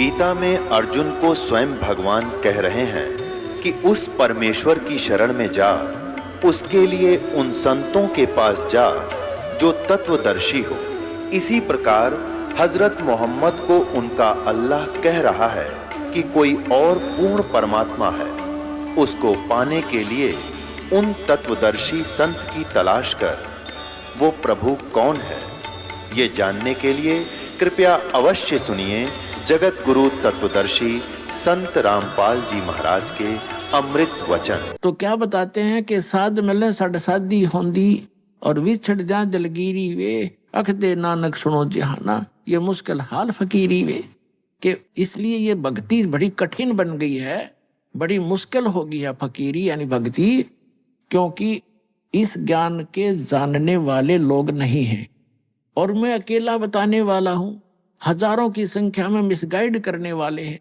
गीता में अर्जुन को स्वयं भगवान कह रहे हैं कि उस परमेश्वर की शरण में जा, उसके लिए उन संतों के पास जा जो तत्वदर्शी हो। इसी प्रकार हजरत मोहम्मद को उनका अल्लाह कह रहा है कि कोई और पूर्ण परमात्मा है, उसको पाने के लिए उन तत्वदर्शी संत की तलाश कर। वो प्रभु कौन है, ये जानने के लिए कृपया अवश्य सुनिए जगत गुरु तत्वदर्शी संत रामपाल जी महाराज के अमृत वचन। तो क्या बताते हैं कि साध मिले सड़ साधी होंदी और विछड़ जा जलगीरी वे, अख दे नानक सुनो जहाना, ये मुश्किल हाल फकीरी वे। कि इसलिए ये भक्ति बड़ी कठिन बन गई है, बड़ी मुश्किल हो गई है फकीरी यानी भक्ति, क्योंकि इस ज्ञान के जानने वाले लोग नहीं हैं और मैं अकेला बताने वाला हूं, हजारों की संख्या में मिसगाइड करने वाले हैं।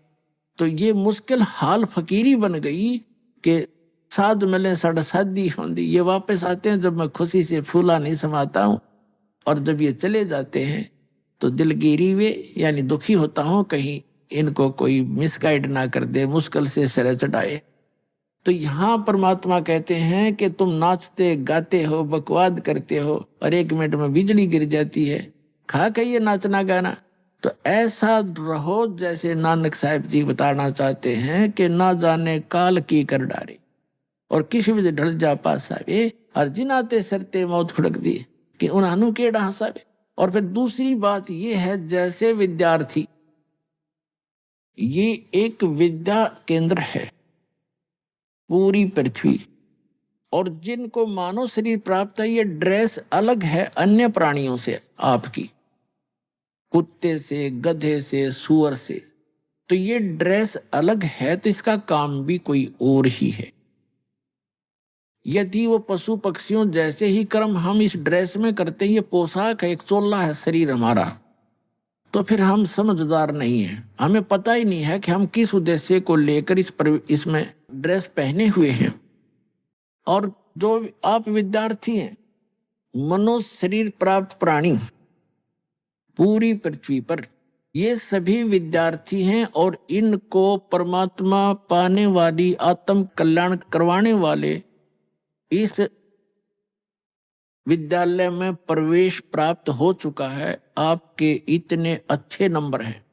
तो ये मुश्किल हाल फकीरी बन गई कि साध मिले सड़ साधी होंदी। ये वापस आते हैं जब मैं खुशी से फूला नहीं समाता हूं, और जब ये चले जाते हैं तो दिलगिरी वे यानी दुखी होता हूं कहीं इनको कोई मिसगाइड ना कर दे, मुश्किल से सिर चढ़ाए। तो यहाँ परमात्मा कहते हैं कि तुम नाचते गाते हो, बकवाद करते हो और 1 मिनट में बिजली गिर जाती है, खा के ये नाचना गाना। तो ऐसा रहो जैसे नानक साहिब जी बताना चाहते हैं कि ना जाने काल की कर डारे और किसी भी ढल जा पासावे, और जिनाते सरते मौत खुड़क दी कि उन्हानु के हंसावे। और फिर दूसरी बात ये है, जैसे विद्यार्थी, ये एक विद्या केंद्र है पूरी पृथ्वी, और जिनको मानव शरीर प्राप्त है, ये ड्रेस अलग है अन्य प्राणियों से, आपकी कुत्ते से, गधे से, सुअर से, तो ये ड्रेस अलग है, तो इसका काम भी कोई और ही है। यदि वो पशु पक्षियों जैसे ही कर्म हम इस ड्रेस में करते हैं, ये पोशाक है, एक चोला है शरीर हमारा, तो फिर हम समझदार नहीं हैं, हमें पता ही नहीं है कि हम किस उद्देश्य को लेकर इसमें ड्रेस पहने हुए हैं। और जो आप विद्यार्थी हैं, मनुष्य शरीर प्राप्त प्राणी पूरी पृथ्वी पर, ये सभी विद्यार्थी हैं और इनको परमात्मा पाने वाली, आत्म कल्याण करवाने वाले इस विद्यालय में प्रवेश प्राप्त हो चुका है। आपके इतने अच्छे नंबर हैं,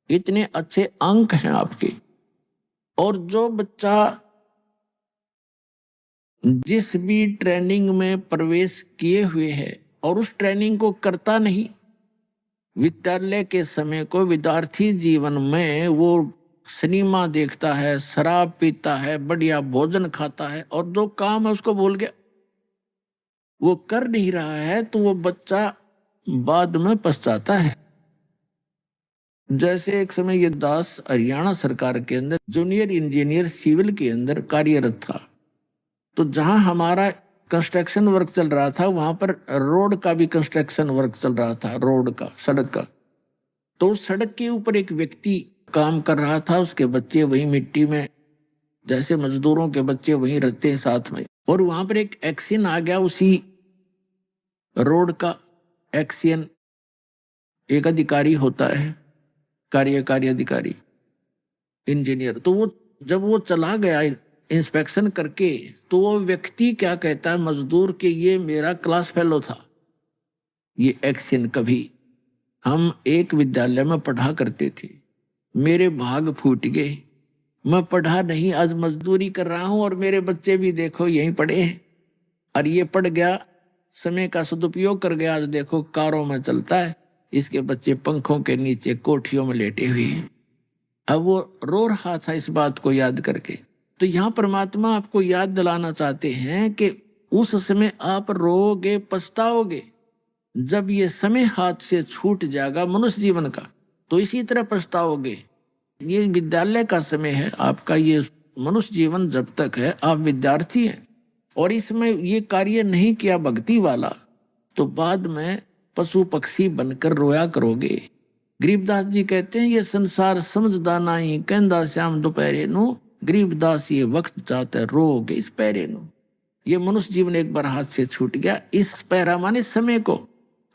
इतने अच्छे अंक हैं आपके, और जो बच्चा जिस भी ट्रेनिंग में प्रवेश किए हुए है और उस ट्रेनिंग को करता नहीं, विद्यालय के समय को विद्यार्थी जीवन में वो सिनेमा देखता है, शराब पीता है, बढ़िया भोजन खाता है, और जो काम है उसको भूल गया, वो कर नहीं रहा है, तो वो बच्चा बाद में पछताता है। जैसे एक समय ये दास हरियाणा सरकार के अंदर जूनियर इंजीनियर सिविल के अंदर कार्यरत था, तो जहां हमारा कंस्ट्रक्शन वर्क चल रहा था, वहां पर रोड का भी कंस्ट्रक्शन वर्क चल रहा था, रोड का, सड़क का। तो सड़क के ऊपर एक व्यक्ति काम कर रहा था, उसके बच्चे वही मिट्टी में, जैसे मजदूरों के बच्चे वहीं रहते हैं साथ में, और वहां पर एक एक्सीडेंट आ गया उसी रोड का। एक्सीडेंट, एक अधिकारी होता है, कार्यकारी अधिकारी, इंजीनियर, तो वो जब वो चला गया इंस्पेक्शन करके, तो वो व्यक्ति क्या कहता है मजदूर के, ये मेरा क्लास फेलो था, ये एक्सीडेंट कभी हम एक विद्यालय में पढ़ा करते थे, मेरे भाग फूट गए, मैं पढ़ा नहीं, आज मजदूरी कर रहा हूं और मेरे बच्चे भी देखो यहीं पढ़े हैं, और ये पढ़ गया, समय का सदुपयोग कर गया, आज देखो कारों में चलता है, इसके बच्चे पंखों के नीचे कोठियों में लेटे हुए हैं। अब वो रो रहा था इस बात को याद करके। तो यहाँ परमात्मा आपको याद दिलाना चाहते हैं कि उस समय आप रोगे, पछताओगे, जब ये समय हाथ से छूट जाएगा मनुष्य जीवन का, तो इसी तरह पछताओगे। ये विद्यालय का समय है आपका, ये मनुष्य जीवन जब तक है आप विद्यार्थी हैं, और इसमें ये कार्य नहीं किया भक्ति वाला, तो बाद में पशु पक्षी बनकर रोया करोगे। गरीबदास जी कहते हैं, ये संसार समझदा नहीं, कहंदा श्याम दोपहरे नु, गरीबदास ये वक्त चाहते रोगे इस पैरे नु। ये मनुष्य जीवन एक बार हाथ से छूट गया, इस पैरा माने समय को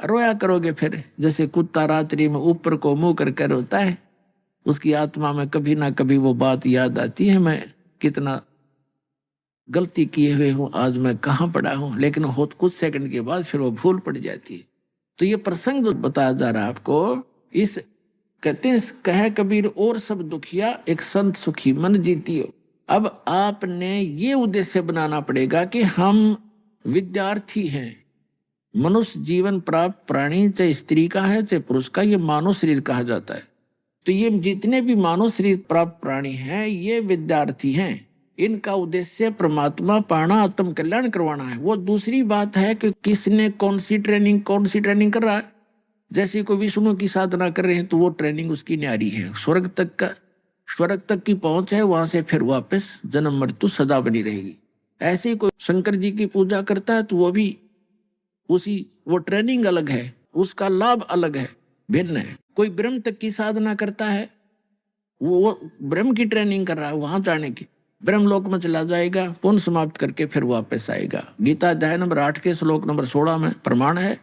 रोया करोगे फिर, जैसे कुत्ता रात्रि में ऊपर को मुंह करके रोता है, उसकी आत्मा में कभी ना कभी वो बात याद आती है, मैं कितना गलती किए हुए हूँ, आज मैं कहाँ पड़ा हूँ, लेकिन हो कुछ सेकंड के बाद फिर वो भूल पड़ जाती है। तो ये प्रसंग जो बताया जा रहा है आपको, इस कहते हैं कहे कबीर और सब दुखिया एक संत सुखी मन जीतियो। अब आपने ये उद्देश्य बनाना पड़ेगा कि हम विद्यार्थी हैं, मनुष्य जीवन प्राप्त प्राणी, चाहे स्त्री का है चाहे पुरुष का, ये मानव शरीर कहा जाता है। तो ये जितने भी मानव शरीर प्राप्त प्राणी हैं ये विद्यार्थी हैं। इनका उद्देश्य परमात्मा पाना, आत्म कल्याण करवाना है। वो दूसरी बात है कि किसने कौन सी ट्रेनिंग कर रहा है। जैसे कोई विष्णु की साधना कर रहे हैं तो वो ट्रेनिंग उसकी न्यारी है, स्वर्ग तक की पहुंच है, वहां से फिर वापस जन्म मृत्यु सदा बनी रहेगी। ऐसे ही कोई शंकर जी की पूजा करता है तो वो भी वो ट्रेनिंग अलग है, उसका लाभ अलग है, भिन्न है। कोई ब्रह्म तक की साधना करता है, वो ब्रह्म की ट्रेनिंग कर रहा है, वहां जाने की, ब्रह्म लोक में चला जाएगा, पुण्य समाप्त करके फिर वापस आएगा। गीता अध्याय नंबर 8 के श्लोक नंबर 16 में प्रमाण है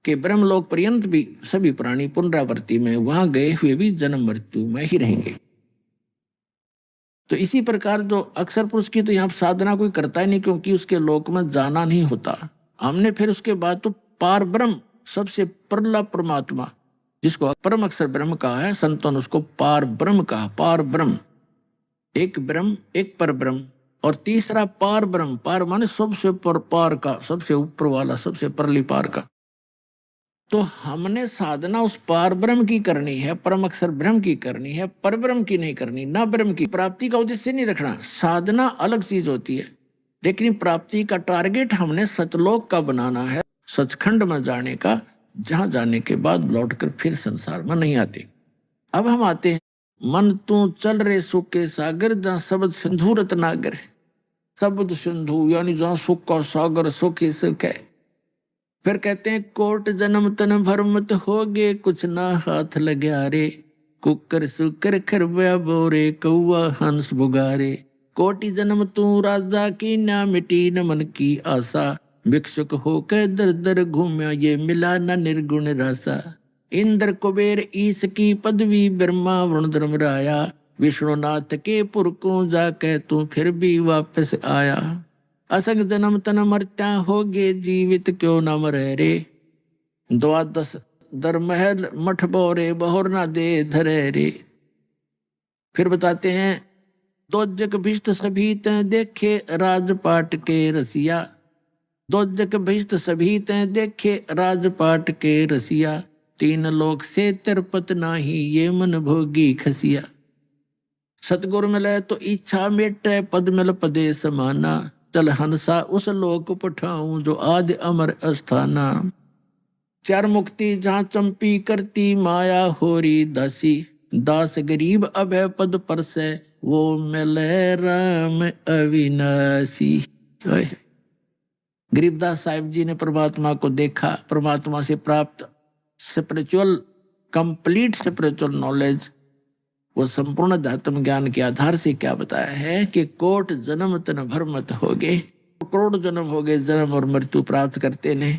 कि ब्रह्म लोक पर्यंत भी सभी प्राणी पुनरावृत्ति में वहां गए हुए भी जन्म मृत्यु में ही रहेंगे। तो इसी प्रकार जो अक्षर पुरुष की तो यहाँ साधना कोई करता ही नहीं, क्योंकि उसके लोक में जाना नहीं होता। हमने फिर उसके बाद तो पार ब्रह्म, सबसे परला परमात्मा, जिसको परम अक्षर ब्रह्म कहा है, संतों ने उसको पार ब्रह्म कहा। पार ब्रह्म, एक ब्रह्म, एक पर ब्रह्म, और तीसरा पार ब्रह्म। पार माने सबसे पर पार का, सबसे ऊपर वाला, सबसे परली पार का। तो हमने साधना उस पार ब्रह्म की करनी है, परम अक्षर ब्रह्म की करनी है, पर ब्रह्म की नहीं करनी। ना ब्रह्म की प्राप्ति का उद्देश्य नहीं रखना। साधना अलग चीज होती है, लेकिन प्राप्ति का टारगेट हमने सतलोक का बनाना है, सचखंड में जाने का, जहां जाने के बाद लौटकर फिर संसार में नहीं आते। अब हम आते हैं, मन तू चल रे सुख के सागर, जहां शब्द सिंधु रत्नागर। शब्द सिंधु यानी जहां सुख का सागर, सुख ही सुख है। फिर कहते हैं कोट जन्म तन भरमत हो गे, कुछ ना हाथ लग्या रे, कुकर सुकर खरबया बोरे, कौआ हंस बुगारे। कोटि जन्म तू राजा की, ना मिटी न मन की आशा, भिक्षुक होकर दर दर घूम्या, ये मिला न निर्गुण रासा। इंद्र कुबेर ईश की पदवी, ब्रह्मा वरुण धर्मराया, विष्णुनाथ के पुर को जाके तू फिर भी वापस आया। असंग जन्म तन मरत्या हो गे, जीवित क्यों न मरे रे, द्वादश दर महल मठ बोरे, बहुर ना दे धरे रे। फिर बताते हैं दोजक भिष्ट सभी तैं देखे, राजपाट के रसिया। दोजक भिष्ट सभी तैं देखे, राजपाट के रसिया, तीन लोक से तिरपत नाही, ये मन भोगी खसिया। सतगुरु मिले तो इच्छा मेटे, पद मिल पदे समाना, चल हंसा उस लोक पठाऊं, जो आदि अमर अस्थाना। चार मुक्ति जहां चंपी करती, माया होरी दासी, दास गरीब अभय पद पर से, वो मिले राम अविनाशी। गरीबदास साहिब जी ने परमात्मा को देखा, परमात्मा से प्राप्त स्पिरिचुअल, कंप्लीट स्पिरिचुअल नॉलेज, वो संपूर्ण अध्यात्म ज्ञान के आधार से क्या बताया है कि कोट जन्म तन भरमत हो गए, करोड़ जन्म हो गए, जन्म और मृत्यु प्राप्त करते ने,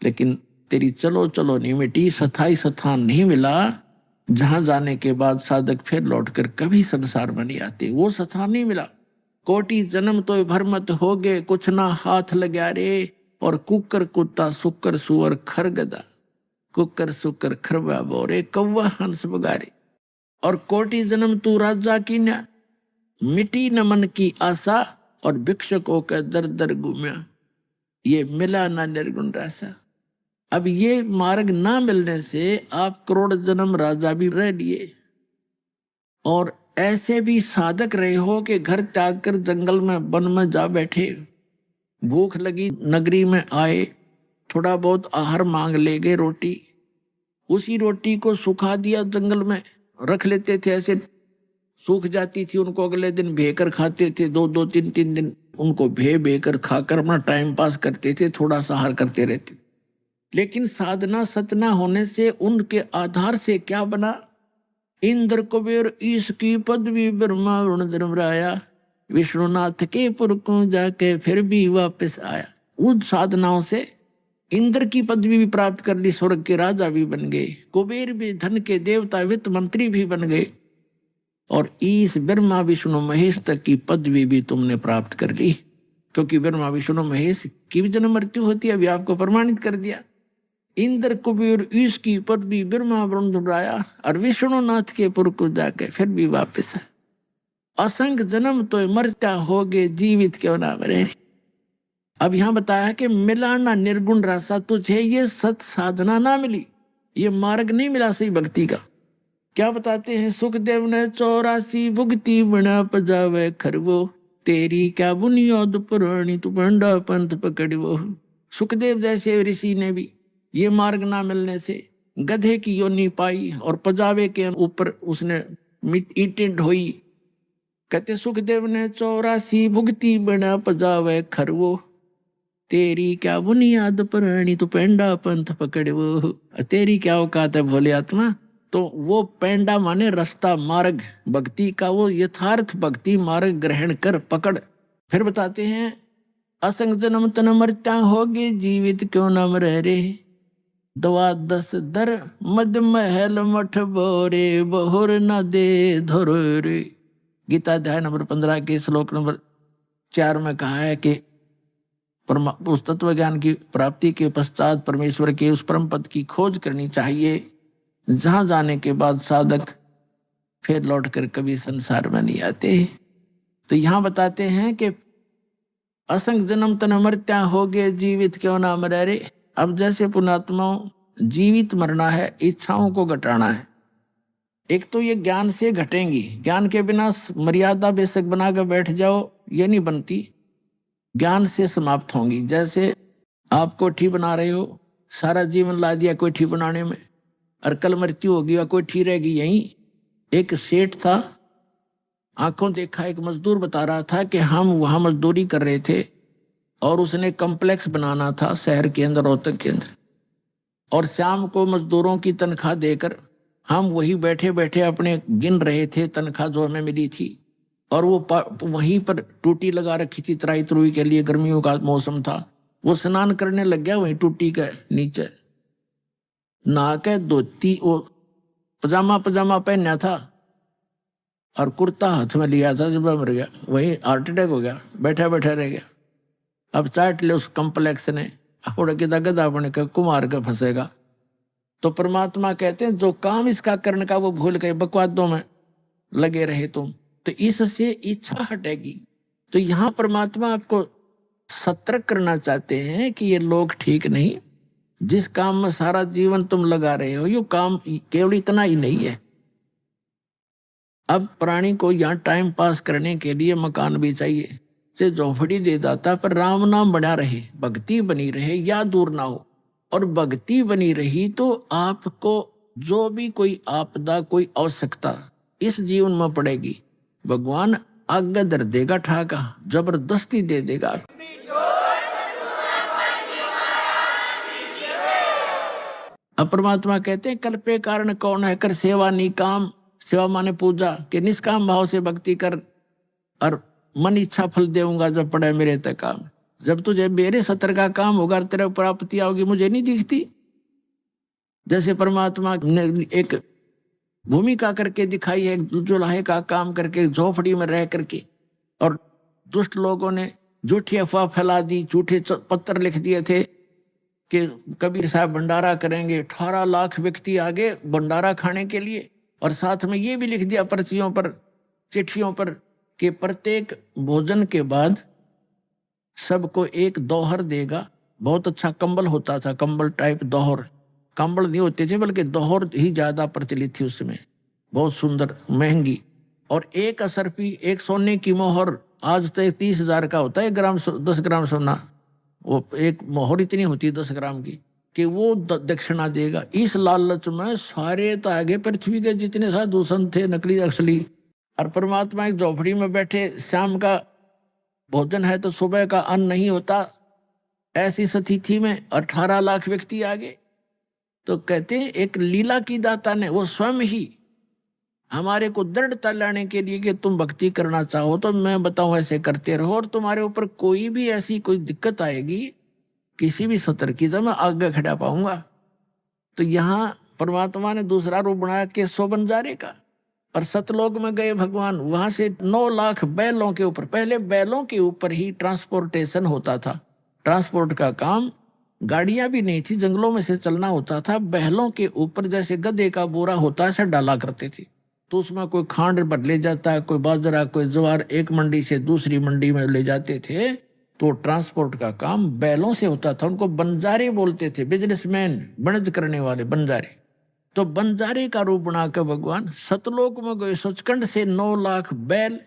लेकिन तेरी चलो चलो नहीं मिटी, स्थाई स्थान नहीं मिला, जहां जाने के बाद साधक फिर लौटकर कभी संसार में नहीं आते, वो स्थान नहीं मिला। कोटि जन्म तो भरमत हो गए, कुछ ना हाथ लग्या रे, और कुकर कुत्ता सुकर सुअर खरगदा, कुकर सुकर खरबा बोरे, कौवा हंस बुगारे। और कोटि जन्म तू राजा की न, मिटी न मन की आशा, और भिक्षुकों का दर दर घूम्या, ये मिला ना निर्गुण रासा। अब ये मार्ग ना मिलने से आप करोड़ जन्म राजा भी रह लिए, और ऐसे भी साधक रहे हो कि घर त्याग कर जंगल में वन में जा बैठे, भूख लगी नगरी में आए, थोड़ा बहुत आहार मांग ले गए, रोटी, उसी रोटी को सुखा दिया, जंगल में रख लेते थे, ऐसे सूख जाती थी, उनको अगले दिन भेकर खाते थे, दो दो तीन तीन दिन उनको भे कर खाकर अपना टाइम पास करते थे, थोड़ा सा आहार करते रहते। लेकिन साधना सतना होने से उनके आधार से क्या बना, इंद्र कुबेर ईश की पदवी, ब्रह्मा वरुण धर्मराया, विष्णुनाथ के पुर को जाके फिर भी वापस आया। उन साधनाओं से इंद्र की पदवी भी प्राप्त कर ली, स्वर्ग के राजा भी बन गए, कुबेर भी धन के देवता, वित्त मंत्री भी बन गए, और इस ब्रह्मा विष्णु महेश तक की पदवी भी तुमने प्राप्त कर ली, क्योंकि ब्रह्मा विष्णु महेश की भी जन्म मृत्यु होती है, अभी आपको प्रमाणित कर दिया। इंद्र कुबेर ईश की पदवी ब्रह्मा ब्रह्मराया और विष्णुनाथ के पुर को जाके फिर भी वापस है। असंख्य जन्म तो मरता होगे, जीवित क्यों ना मरे। अब यहां बताया कि मिला ना निर्गुण रासा तुझे, ये सत साधना ना मिली, ये मार्ग नहीं मिला सही भक्ति का। क्या बताते हैं, सुखदेव ने 84 भुगती बना पजावे खरवो, तेरी क्या बुनियाद पुरानी तू पंडा पंथ पकड़वो। सुखदेव जैसे ऋषि ने भी ये मार्ग ना मिलने से गधे की योनि पाई और पजावे के ऊपर उसने ईंटें ढोई। कहते सुखदेव ने 84 भुगती बना पजावे खरवो, तेरी क्या बुनियाद पुरानी तू पेंडा पंथ पकड़वो। तेरी क्या औकात है भोले आत्मा। तो वो पेंडा माने रास्ता, मार्ग भक्ति का, वो यथार्थ भक्ति मार्ग ग्रहण कर पकड़। फिर बताते हैं, असंग जन्म तन मरता होगे, जीवित क्यों न मरे रे। दवा 10 दर मद महल मठ बोरे, बहुर न दे धोर रे। गीता अध्याय नंबर 15 के श्लोक नंबर 4 में कहा है कि उस तत्व ज्ञान की प्राप्ति के पश्चात परमेश्वर के उस परम पद की खोज करनी चाहिए, जहां जाने के बाद साधक फिर लौटकर कभी संसार में नहीं आते। तो यहां बताते हैं कि असंग जन्म तन मरत्या होगे, जीवित क्यों ना मरे रे। अब जैसे पुणात्माओं जीवित मरना है, इच्छाओं को घटाना है। एक तो ये ज्ञान से घटेंगी, ज्ञान के बिना मर्यादा बेशक बनाकर बैठ जाओ, ये नहीं बनती, ज्ञान से समाप्त होंगी। जैसे आप कोठी बना रहे हो, सारा जीवन ला दिया कोठी बनाने में, और कल मृत्यु होगी और कोठी रहेगी यहीं। एक सेठ था, आंखों देखा एक मजदूर बता रहा था कि हम वहां मजदूरी कर रहे थे और उसने कम्प्लेक्स बनाना था शहर के अंदर, रोहतक के अंदर, और शाम को मजदूरों की तनख्वाह देकर हम वही बैठे बैठे अपने गिन रहे थे तनख्वाह जो हमें मिली थी। और वो वहीं पर टूटी लगा रखी थी तराई तरुई के लिए, गर्मियों का मौसम था। वो स्नान करने लग गया वहीं टूटी के नीचे, नहा के धोती, वो पजामा पहना था और कुर्ता हाथ में लिया था, जब मर गया वही हार्ट अटैक हो गया, बैठा बैठा रह गया। अब चाट ले उस कम्प्लेक्स ने, उड़ के गधा बन के कुमार के फंसेगा। तो परमात्मा कहते हैं जो काम इसका करने का वो भूल गए, बकवादों में लगे रहे तुम, तो इससे इच्छा हटेगी। तो यहाँ परमात्मा आपको सतर्क करना चाहते हैं कि ये लोग ठीक नहीं, जिस काम में सारा जीवन तुम लगा रहे हो, ये काम केवल इतना ही नहीं है। अब प्राणी को यहाँ टाइम पास करने के लिए मकान भी चाहिए, से झोंपड़ी दे दाता, पर राम नाम बना रहे, भक्ति बनी रहे, या दूर ना हो। और भक्ति बनी रही तो आपको जो भी कोई आपदा, कोई आवश्यकता इस जीवन में पड़ेगी, भगवान आगे दर देगा, ठाका जबरदस्ती दे देगा। अब परमात्मा कहते हैं कल्पे कारण कौन है, कर सेवा निकाम। सेवा माने पूजा, के निष्काम भाव से भक्ति कर और मन इच्छा फल देऊंगा जब पड़े मेरे तक काम। जब तुझे मेरे सतर का काम होगा, तेरे प्राप्ति आओगी, मुझे नहीं दिखती। जैसे परमात्मा ने एक भूमिका करके दिखाई है, जुलाहे का काम करके झोपड़ी में रह करके, और दुष्ट लोगों ने झूठी अफवाह फैला दी, झूठे पत्र लिख दिए थे कि कबीर साहब भंडारा करेंगे। 18 लाख व्यक्ति आगे भंडारा खाने के लिए, और साथ में ये भी लिख दिया पर्चियों पर, चिट्ठियों पर, कि प्रत्येक भोजन के बाद सबको एक दोहर देगा। बहुत अच्छा कंबल होता था, कंबल टाइप दोहर, कंबल नहीं होते थे बल्कि दोहर ही ज्यादा प्रचलित थी उसमें, बहुत सुंदर महंगी। और एक असरफी, एक सोने की मोहर, आज तक 30,000 का होता है 10 ग्राम सोना, वो एक मोहर इतनी होती है 10 ग्राम की, कि वो दक्षिणा देगा। इस लालच में सारे तागे पृथ्वी के जितने साधु संत थे, नकली असली, और परमात्मा एक झोपड़ी में बैठे, शाम का भोजन है तो सुबह का अन्न नहीं होता, ऐसी स्थिति में 18 लाख व्यक्ति आगे। तो कहते हैं एक लीला की दाता ने, वो स्वयं ही हमारे को दृढ़ता लाने के लिए कि तुम भक्ति करना चाहो तो मैं बताऊं ऐसे करते रहो, और तुम्हारे ऊपर कोई भी ऐसी कोई दिक्कत आएगी, किसी भी सतर्कता में आगे खड़ा पाऊंगा। तो यहाँ परमात्मा ने दूसरा रूप बनाया केशव बंजारे का, और सतलोक में गए भगवान, वहां से 9 लाख बैलों के ऊपर, पहले बैलों के ऊपर ही ट्रांसपोर्टेशन होता था, ट्रांसपोर्ट का काम, गाड़ियां भी नहीं थी, जंगलों में से चलना होता था, बैलों के ऊपर जैसे गधे का बोरा होता है ऐसा डाला करते थे। तो उसमें कोई खांड भर ले जाता है, कोई बाजरा, कोई ज्वार, एक मंडी से दूसरी मंडी में ले जाते थे। तो ट्रांसपोर्ट का काम बैलों से होता था। उनको बंजारे बोलते थे, बिजनेसमैन, बनज करने वाले बंजारे। तो बंजारे का रूप बनाकर भगवान सतलोक में गए, सचखंड से 9 लाख बैल,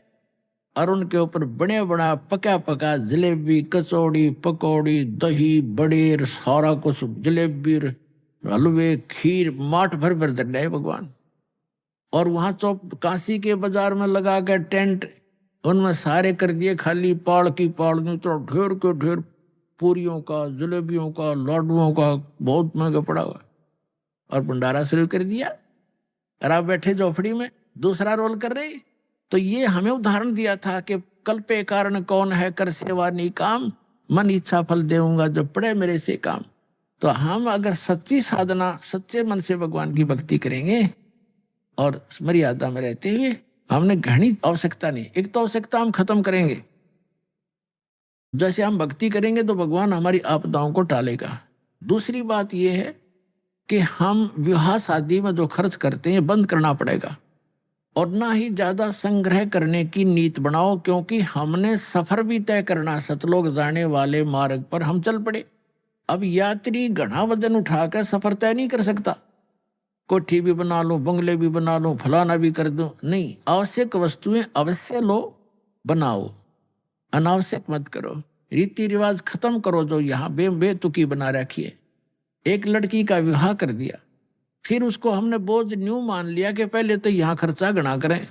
और उनके ऊपर बड़े बड़ा पका पका जलेबी, कचौड़ी, पकौड़ी, दही, बड़े, सारा कुछ, जलेबी, हलवे, खीर, माठ भर भर दे रहे भगवान। और वहां चौप काशी के बाजार में लगा कर टेंट, उनमें सारे कर दिए खाली, पाड़ की पाड़ में तो ढेर के ढेर पूरियों का, जलेबियों का, लाडुओं का बहुत महंगा पड़ा हुआ, और भंडारा शुरू कर दिया। और आप बैठे झोपड़ी में दूसरा रोल कर रहे। तो ये हमें उदाहरण दिया था कि कल्पे कारण कौन है, कर सेवा नहीं काम, मन इच्छा फल देऊंगा जो पड़े मेरे से काम। तो हम अगर सच्ची साधना, सच्चे मन से भगवान की भक्ति करेंगे और मर्यादा में रहते हुए, हमने घनी आवश्यकता नहीं, एक तो आवश्यकता हम खत्म करेंगे। जैसे हम भक्ति करेंगे तो भगवान हमारी आपदाओं को टालेगा। दूसरी बात यह है कि हम विवाह शादी में जो खर्च करते हैं बंद करना पड़ेगा, और ना ही ज्यादा संग्रह करने की नीति बनाओ, क्योंकि हमने सफर भी तय करना, सतलोक जाने वाले मार्ग पर हम चल पड़े। अब यात्री घना वजन उठाकर सफर तय नहीं कर सकता। कोठी भी बना लूं, बंगले भी बना लूं, फलाना भी कर दूं, नहीं। आवश्यक वस्तुएं अवश्य लो, बनाओ, अनावश्यक मत करो। रीति रिवाज खत्म करो जो यहाँ बेतुकी बना रखी है। एक लड़की का विवाह कर दिया, फिर उसको हमने बोझ न्यू मान लिया कि पहले तो यहाँ खर्चा गणा करें,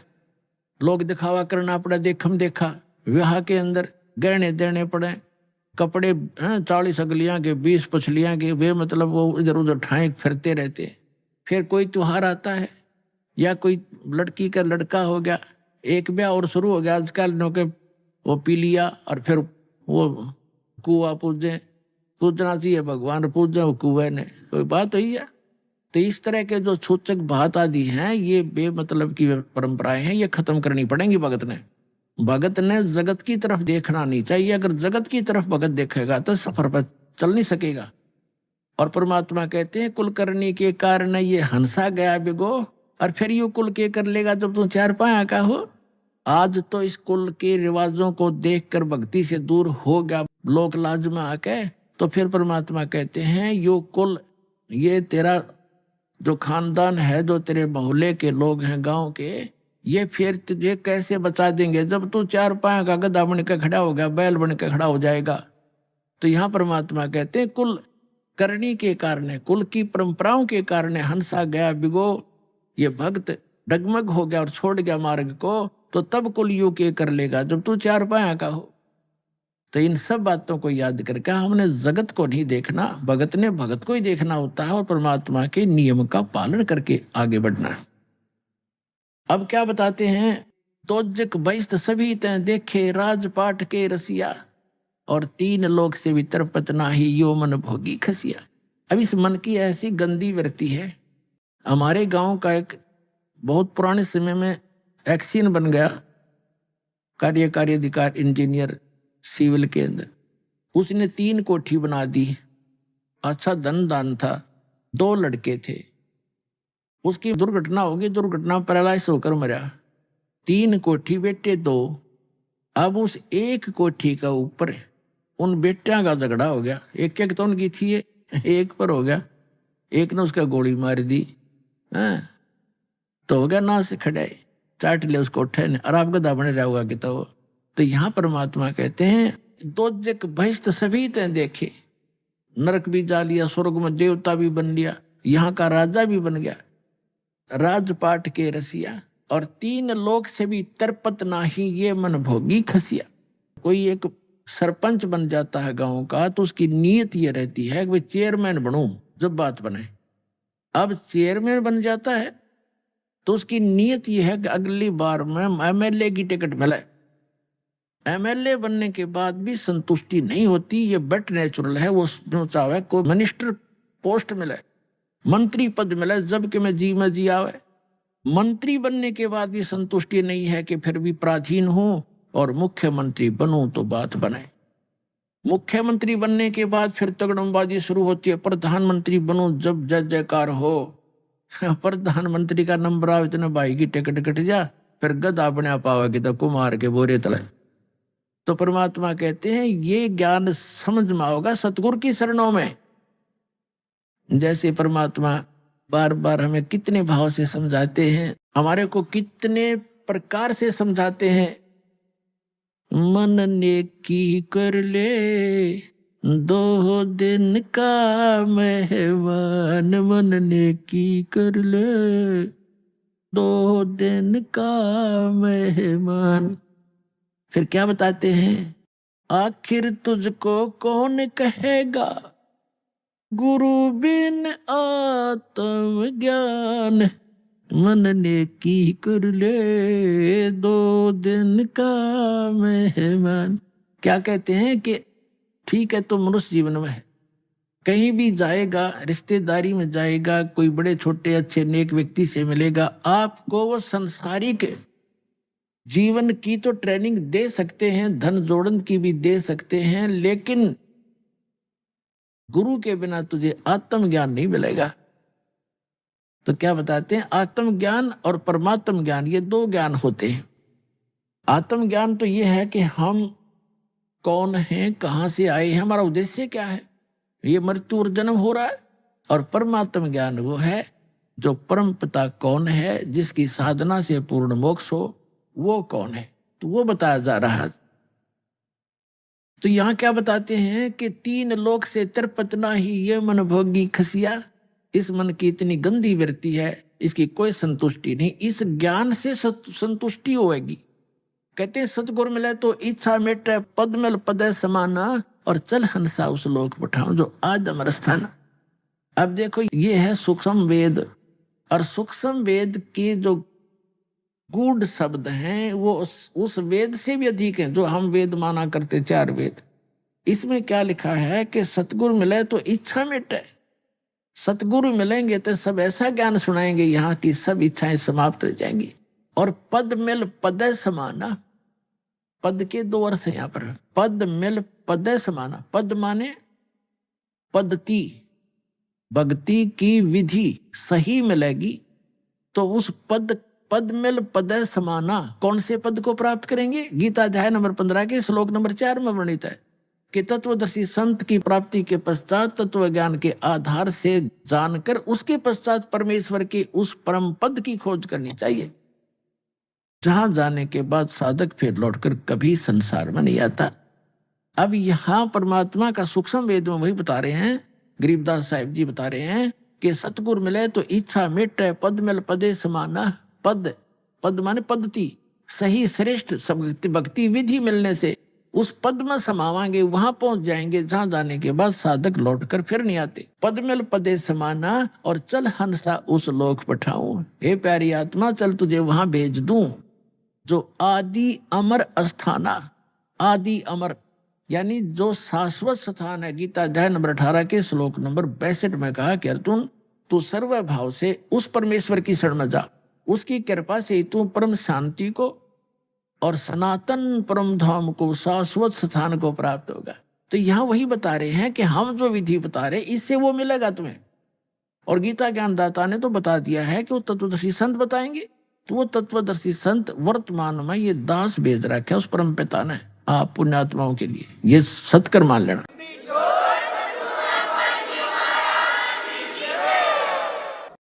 लोग दिखावा करना पड़ा, देखम देखा, विवाह के अंदर गहने देने पड़े, कपड़े 40 अगलियां के, 20 पछलियां के, वे मतलब वो इधर उधर ठाए फिरते रहते। फिर कोई त्योहार आता है या कोई लड़की का लड़का हो गया, एक ब्याह और शुरू हो गया आजकल, नो के वो पी लिया, और फिर वो कुआ पूजना चाहिए, भगवान पूजे वो कुएं ने, कोई बात हुई है। तो इस तरह के जो सूचक बात आदि हैं, ये बेमतलब की परंपराएं हैं, ये खत्म करनी पड़ेंगी भगत ने। भगत ने जगत की तरफ देखना नहीं चाहिए। अगर जगत की तरफ भगत देखेगा तो सफर पर चल नहीं सकेगा। और परमात्मा कहते हैं कुल करने के कारण ये हंसा गया बिगो, और फिर यू कुल के कर लेगा जब तुम 4 पाया का हो। आज तो इस कुल के रिवाजों को देखकर भक्ति से दूर हो गया लोक लाज में आके। तो फिर परमात्मा कहते हैं यो कुल, ये तेरा जो खानदान है, जो तेरे मोहल्ले के लोग हैं, गांव के, ये फिर तुझे कैसे बचा देंगे जब तू 4 पाया का गधा बन के खड़ा हो गया, बैल बन के खड़ा हो जाएगा। तो यहाँ परमात्मा कहते हैं कुल करनी के कारण, कुल की परंपराओं के कारण हंसा गया बिगो, ये भक्त डगमग हो गया और छोड़ गया मार्ग को। तो तब कुल यू के कर लेगा जब तू 4 पाया का हो। तो इन सब बातों को याद करके हमने जगत को नहीं देखना, भगत ने भगत को ही देखना होता है, और परमात्मा के नियम का पालन करके आगे बढ़ना है। अब क्या बताते हैं, तो जग बहिष्ठ सभी तय देखे, राजपाट के रसिया, और 3 लोक से भीतर पतना ही यो मन भोगी खसिया। अब इस मन की ऐसी गंदी वृत्ति है। हमारे गांव का एक बहुत पुराने समय में एक्सीन बन गया, कार्यकारी अधिकार इंजीनियर सिविल के अंदर, उसने 3 कोठी बना दी। अच्छा धन दान था, 2 लड़के थे, उसकी दुर्घटना होगी, दुर्घटना पैरालाइज होकर मरा। 3 कोठी बेटे 2। अब उस एक कोठी का ऊपर उन बेटियां का झगड़ा हो गया। एक तो उनकी थी, एक पर हो गया, एक ने उसका गोली मार दी, तो हो गया ना से खड़े, चाट ले उसको उठे ने, और आप गधा बने रहोगा कि तो यहाँ परमात्मा कहते हैं दो जग बहिष्ठ सभी तय देखे, नरक भी जा लिया, स्वर्ग में देवता भी बन लिया, यहाँ का राजा भी बन गया, राजपाट के रसिया, और 3 लोक से भी तरपत नाही ये मन भोगी खसिया। कोई एक सरपंच बन जाता है गांव का, तो उसकी नीयत ये रहती है कि चेयरमैन बनूं जब बात बने। अब चेयरमैन बन जाता है तो उसकी नीयत ये है कि अगली बार में एमएलए की टिकट मिले। एमएलए बनने के बाद भी संतुष्टि नहीं होती, ये बट नेचुरल है। वो जो चाहे कोई मिनिस्टर पोस्ट मिले, मंत्री पद मिले, जब कि मैं जी आवे, मंत्री बनने के बाद भी संतुष्टि नहीं है कि फिर भी पराधीन हूं और मुख्यमंत्री बनूं तो बात बने। मुख्यमंत्री बनने के बाद फिर तगड़मबाजी शुरू होती है, प्रधानमंत्री बनूं जब जय जयकार हो। प्रधानमंत्री का नंबर आओ, इतने भाई की टिकट कट जा, फिर गधा बना पाओगे तो कुमार के बोरे तले। तो परमात्मा कहते हैं ये ज्ञान समझ में आओगा सतगुरु की शरणों में। जैसे परमात्मा बार बार हमें कितने भाव से समझाते हैं, हमारे को कितने प्रकार से समझाते हैं। मन ने की कर ले 2 दिन का मेहमान, मन ने की कर ले 2 दिन का मेहमान। फिर क्या बताते हैं, आखिर तुझको कौन कहेगा गुरु बिन आत्म ज्ञान, मन ने की कर ले 2 दिन का मेहमान। क्या कहते हैं कि ठीक है तो मनुष्य जीवन में है, कहीं भी जाएगा, रिश्तेदारी में जाएगा, कोई बड़े छोटे अच्छे नेक व्यक्ति से मिलेगा, आपको वो संसारिक जीवन की तो ट्रेनिंग दे सकते हैं, धन जोड़न की भी दे सकते हैं, लेकिन गुरु के बिना तुझे आत्मज्ञान नहीं मिलेगा। तो क्या बताते हैं, आत्मज्ञान और परमात्म ज्ञान ये 2 ज्ञान होते हैं। आत्मज्ञान तो ये है कि हम कौन हैं, कहां से आए हैं, हमारा उद्देश्य क्या है, ये मृत्यु और जन्म हो रहा है। और परमात्म ज्ञान वो है जो परम पिता कौन है, जिसकी साधना से पूर्ण मोक्ष हो, वो कौन है, तो वो बताया जा रहा है। तो यहाँ क्या बताते हैं कि 3 लोक से तिरपतना ही ये मन भोगी खसिया। इस मन की इतनी गंदी वृत्ति है, इसकी कोई संतुष्टि नहीं, इस ज्ञान से संतुष्टि होएगी। कहते हैं सतगुरु मिले तो इच्छा मिटे पद मिल पदे समाना, और चल हंसा उस लोक पठाऊं जो आज अमर स्थान। अब देखो ये है सूक्ष्म वेद, और सूक्ष्म वेद के जो गूढ़ शब्द हैं वो उस वेद से भी अधिक हैं जो हम वेद माना करते 4 वेद। इसमें क्या लिखा है कि सतगुरु मिले तो इच्छा मिटे। सतगुरु मिलेंगे तो सब ऐसा ज्ञान सुनाएंगे यहाँ की सब इच्छाएं समाप्त हो जाएंगी। और पद मिल पदे समाना, पद के 2 अर्थ हैं यहाँ पर, पद मिल पदे समाना। पद माने पद्धति, भक्ति की विधि सही मिलेगी तो उस पद मिल पदे समाना, कौन से पद को प्राप्त करेंगे? गीता अध्याय नंबर 15 के श्लोक नंबर 4 में वर्णित है कि तत्वदर्शी संत की प्राप्ति के पश्चात तत्व ज्ञान के आधार से जानकर उसके पश्चात परमेश्वर के उस परम पद की खोज करनी चाहिए, जहां जाने के बाद साधक फिर लौटकर कभी संसार में नहीं आता। अब यहाँ परमात्मा का सूक्ष्म वेद में वही बता रहे हैं, गरीबदास साहिब जी बता रहे हैं कि सतगुरु मिले तो इच्छा मिटे पद मिल पदे समाना। पद माने पद्धति, सही श्रेष्ठ भक्ति विधि मिलने से उस पद में समावांगे, वहां पहुंच जाएंगे जहां जाने के बाद साधक लौटकर फिर नहीं आते। पद मिल पदे समाना और चल हंसा उस लोक पठाऊं। हे प्यारी आत्मा, चल तुझे वहां भेज दूं जो आदि अमर अस्थाना, आदि अमर यानी जो शाश्वत स्थान है। गीता अध्याय नंबर 18 के श्लोक नंबर 62 में कहा कि अर्जुन तू सर्व भाव से उस परमेश्वर की शरण में जा, उसकी कृपा से तू परम शांति को और सनातन परम धाम को, शाश्वत स्थान को प्राप्त होगा। तो यहाँ वही बता रहे हैं कि हम जो विधि बता रहे इससे वो मिलेगा तुम्हें। और गीता ज्ञानदाता ने तो बता दिया है कि वो तत्वदर्शी संत बताएंगे। तो वो तत्वदर्शी संत वर्तमान में ये दास भेज रखा है उस परम पिता ने आप पुण्यात्माओं के लिए, ये सत्कर मान लेना।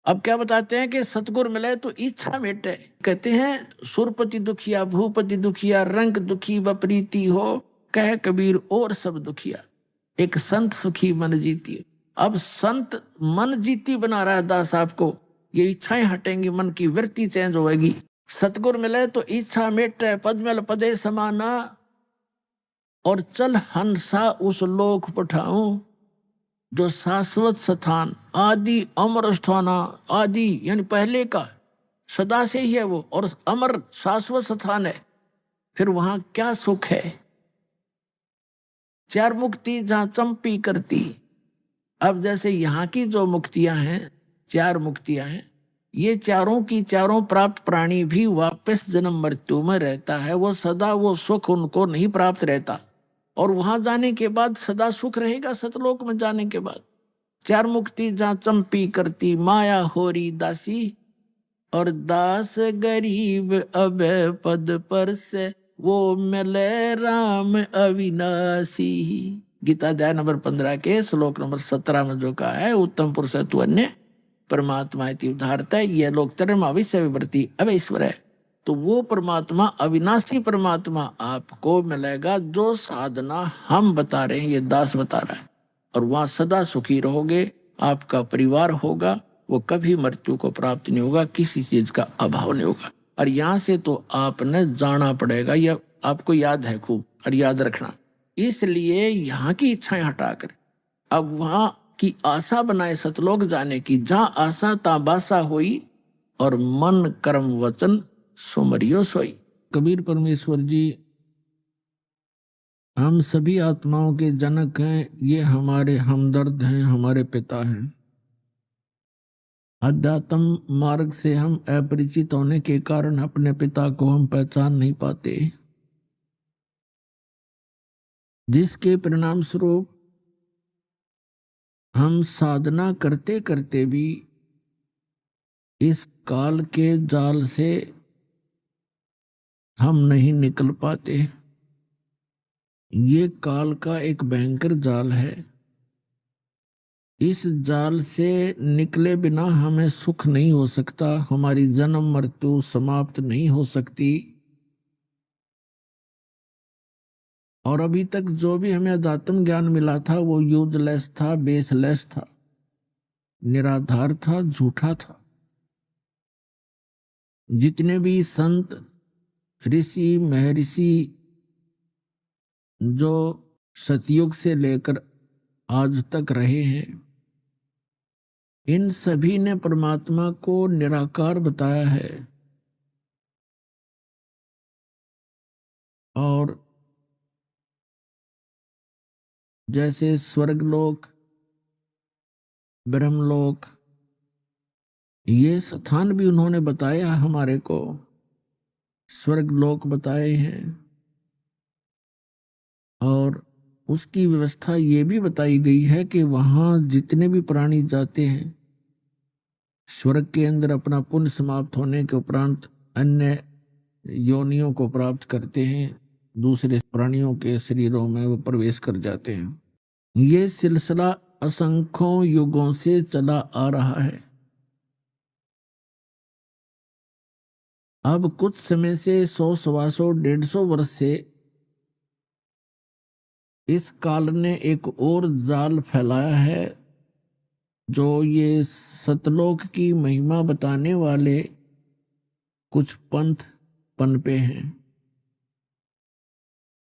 अब क्या बताते हैं कि सतगुरु मिले तो इच्छा मिटे। कहते हैं सुरपति दुखिया भूपति दुखिया, रंग दुखी बपरीति हो, कह कबीर और सब दुखिया, एक संत सुखी मन जीती। अब संत मन जीती बना रहा है दास आपको, ये इच्छाएं हटेंगी, मन की वृत्ति चेंज होगी। सतगुरु मिले तो इच्छा मिटे पद मिल पदे समाना, और चल हंसा उस लोक पठाऊं जो शाश्वत स्थान, आदि अमर स्थाना, आदि यानी पहले का, सदा से ही है वो, और अमर शाश्वत स्थान है। फिर वहां क्या सुख है? 4 मुक्ति जहां चंपी करती। अब जैसे यहाँ की जो मुक्तियां हैं, 4 मुक्तियां हैं, ये चारों की चारों प्राप्त प्राणी भी वापस जन्म मृत्यु में रहता है, वो सदा वो सुख उनको नहीं प्राप्त रहता, और वहां जाने के बाद सदा सुख रहेगा। सतलोक में जाने के बाद चार मुक्ति जहाँ चंपी करती माया होरी दासी, और दास गरीब अब पद पर से वो मिले राम अविनाशी। गीता अध्याय नंबर 15 के श्लोक नंबर 17 में जो कहा है, उत्तम पुरुष तु अन्य परमात्मा इति उदाहरता है, यह लोग चरम अविश्य विवृत्ति अब ईश्वर है। तो वो परमात्मा अविनाशी परमात्मा आपको मिलेगा जो साधना हम बता रहे हैं, ये दास बता रहा है, और वहां सदा सुखी रहोगे, आपका परिवार होगा, वो कभी मृत्यु को प्राप्त नहीं होगा, किसी चीज का अभाव नहीं होगा। और यहाँ से तो आपने जाना पड़ेगा, यह आपको याद है खूब, और याद रखना। इसलिए यहाँ की इच्छाएं हटाकर अब वहां की आशा बनाए सतलोक जाने की, जहाँ आशा ता बासा हुई, और मन कर्म वचन सुमरियो सोई। कबीर परमेश्वर जी हम सभी आत्माओं के जनक हैं, ये हमारे हमदर्द हैं, हमारे पिता हैं। अध्यात्म मार्ग से हम अपरिचित होने के कारण अपने पिता को हम पहचान नहीं पाते, जिसके परिणाम स्वरूप हम साधना करते करते भी इस काल के जाल से हम नहीं निकल पाते। ये काल का एक भयंकर जाल है, इस जाल से निकले बिना हमें सुख नहीं हो सकता, हमारी जन्म मृत्यु समाप्त नहीं हो सकती। और अभी तक जो भी हमें अध्यात्म ज्ञान मिला था वो यूजलेस था, बेसलेस था, निराधार था, झूठा था। जितने भी संत ऋषि महर्षि जो सतयुग से लेकर आज तक रहे हैं, इन सभी ने परमात्मा को निराकार बताया है। और जैसे स्वर्गलोक, ब्रह्मलोक, ये स्थान भी उन्होंने बताया हमारे को, स्वर्गलोक बताए हैं, और उसकी व्यवस्था ये भी बताई गई है कि वहां जितने भी प्राणी जाते हैं, स्वर्ग के अंदर अपना पुण्य समाप्त होने के उपरांत अन्य योनियों को प्राप्त करते हैं, दूसरे प्राणियों के शरीरों में वो प्रवेश कर जाते हैं। ये सिलसिला असंख्यों युगों से चला आ रहा है। अब कुछ समय से 100, 125, 150 वर्ष से इस काल ने एक और जाल फैलाया है, जो ये सतलोक की महिमा बताने वाले कुछ पंथ पनपे हैं,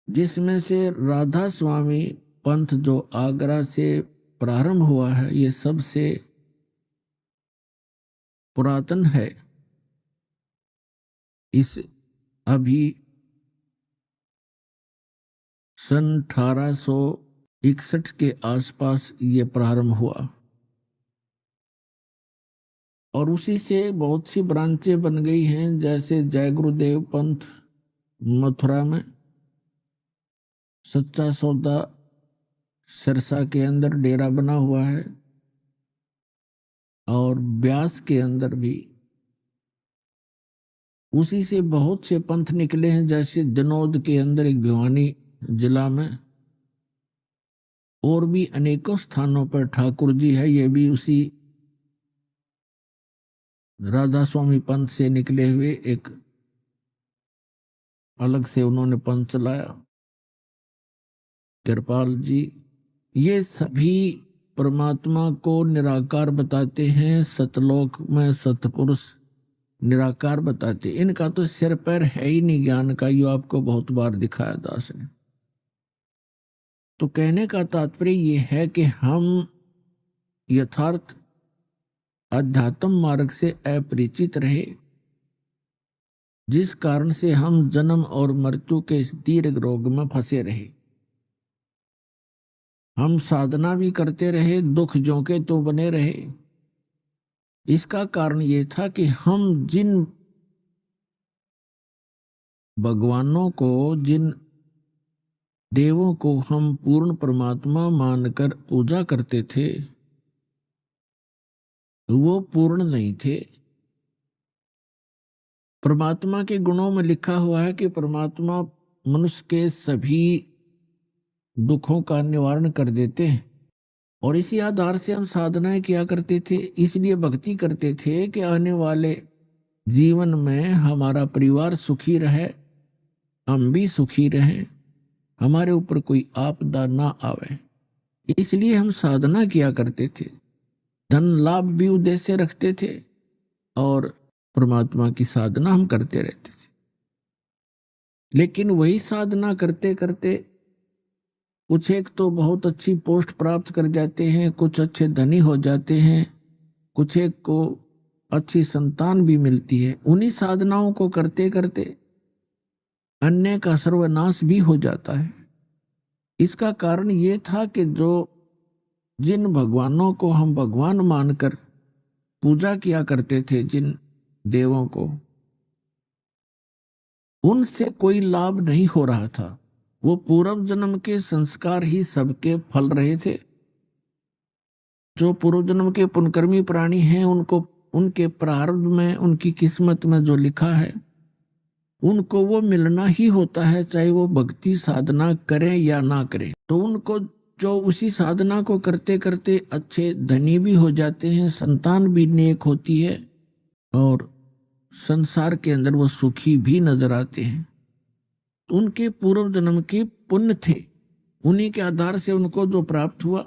जिसमें से राधा स्वामी पंथ जो आगरा से प्रारंभ हुआ है, ये सबसे पुरातन है। इस अभी सन 1861 के आसपास ये प्रारंभ हुआ, और उसी से बहुत सी ब्रांचें बन गई हैं, जैसे जय गुरुदेव पंथ मथुरा में, सच्चा सौदा सिरसा के अंदर डेरा बना हुआ है, और ब्यास के अंदर भी उसी से बहुत से पंथ निकले हैं, जैसे जनौद के अंदर एक भिवानी जिला में, और भी अनेकों स्थानों पर ठाकुर जी है, ये भी उसी राधा स्वामी पंथ से निकले हुए एक अलग से उन्होंने पंथ चलाया, कृपाल जी। ये सभी परमात्मा को निराकार बताते हैं, सतलोक में सतपुरुष निराकार बताते। इनका तो सिर पैर है ही नहीं ज्ञान का, यो आपको बहुत बार दिखाया दास ने। तो कहने का तात्पर्य ये है कि हम यथार्थ अध्यात्म मार्ग से अपरिचित रहे, जिस कारण से हम जन्म और मृत्यु के इस दीर्घ रोग में फंसे रहे। हम साधना भी करते रहे, दुख जोंके तो बने रहे, इसका कारण ये था कि हम जिन भगवानों को, जिन देवों को हम पूर्ण परमात्मा मानकर पूजा करते थे, वो पूर्ण नहीं थे। परमात्मा के गुणों में लिखा हुआ है कि परमात्मा मनुष्य के सभी दुखों का निवारण कर देते हैं, और इसी आधार से हम साधनाएं किया करते थे। इसलिए भक्ति करते थे कि आने वाले जीवन में हमारा परिवार सुखी रहे, हम भी सुखी रहें, हमारे ऊपर कोई आपदा ना आवे। इसलिए हम साधना किया करते थे, धन लाभ भी उद्देश्य रखते थे और परमात्मा की साधना हम करते रहते थे। लेकिन वही साधना करते करते कुछ एक तो बहुत अच्छी पोस्ट प्राप्त कर जाते हैं, कुछ अच्छे धनी हो जाते हैं, कुछ एक को अच्छी संतान भी मिलती है। उन्हीं साधनाओं को करते करते अन्य का सर्वनाश भी हो जाता है। इसका कारण ये था कि जिन भगवानों को हम भगवान मानकर पूजा किया करते थे, जिन देवों को, उनसे कोई लाभ नहीं हो रहा था। वो पूर्व जन्म के संस्कार ही सबके फल रहे थे। जो पूर्व जन्म के पुण्यकर्मी प्राणी हैं, उनको उनके प्रारब्ध में, उनकी किस्मत में जो लिखा है, उनको वो मिलना ही होता है, चाहे वो भक्ति साधना करें या ना करें। तो उनको जो उसी साधना को करते करते अच्छे धनी भी हो जाते हैं, संतान भी नेक होती है और संसार के अंदर वो सुखी भी नजर आते हैं। तो उनके पूर्व जन्म के पुण्य थे, उन्हीं के आधार से उनको जो प्राप्त हुआ,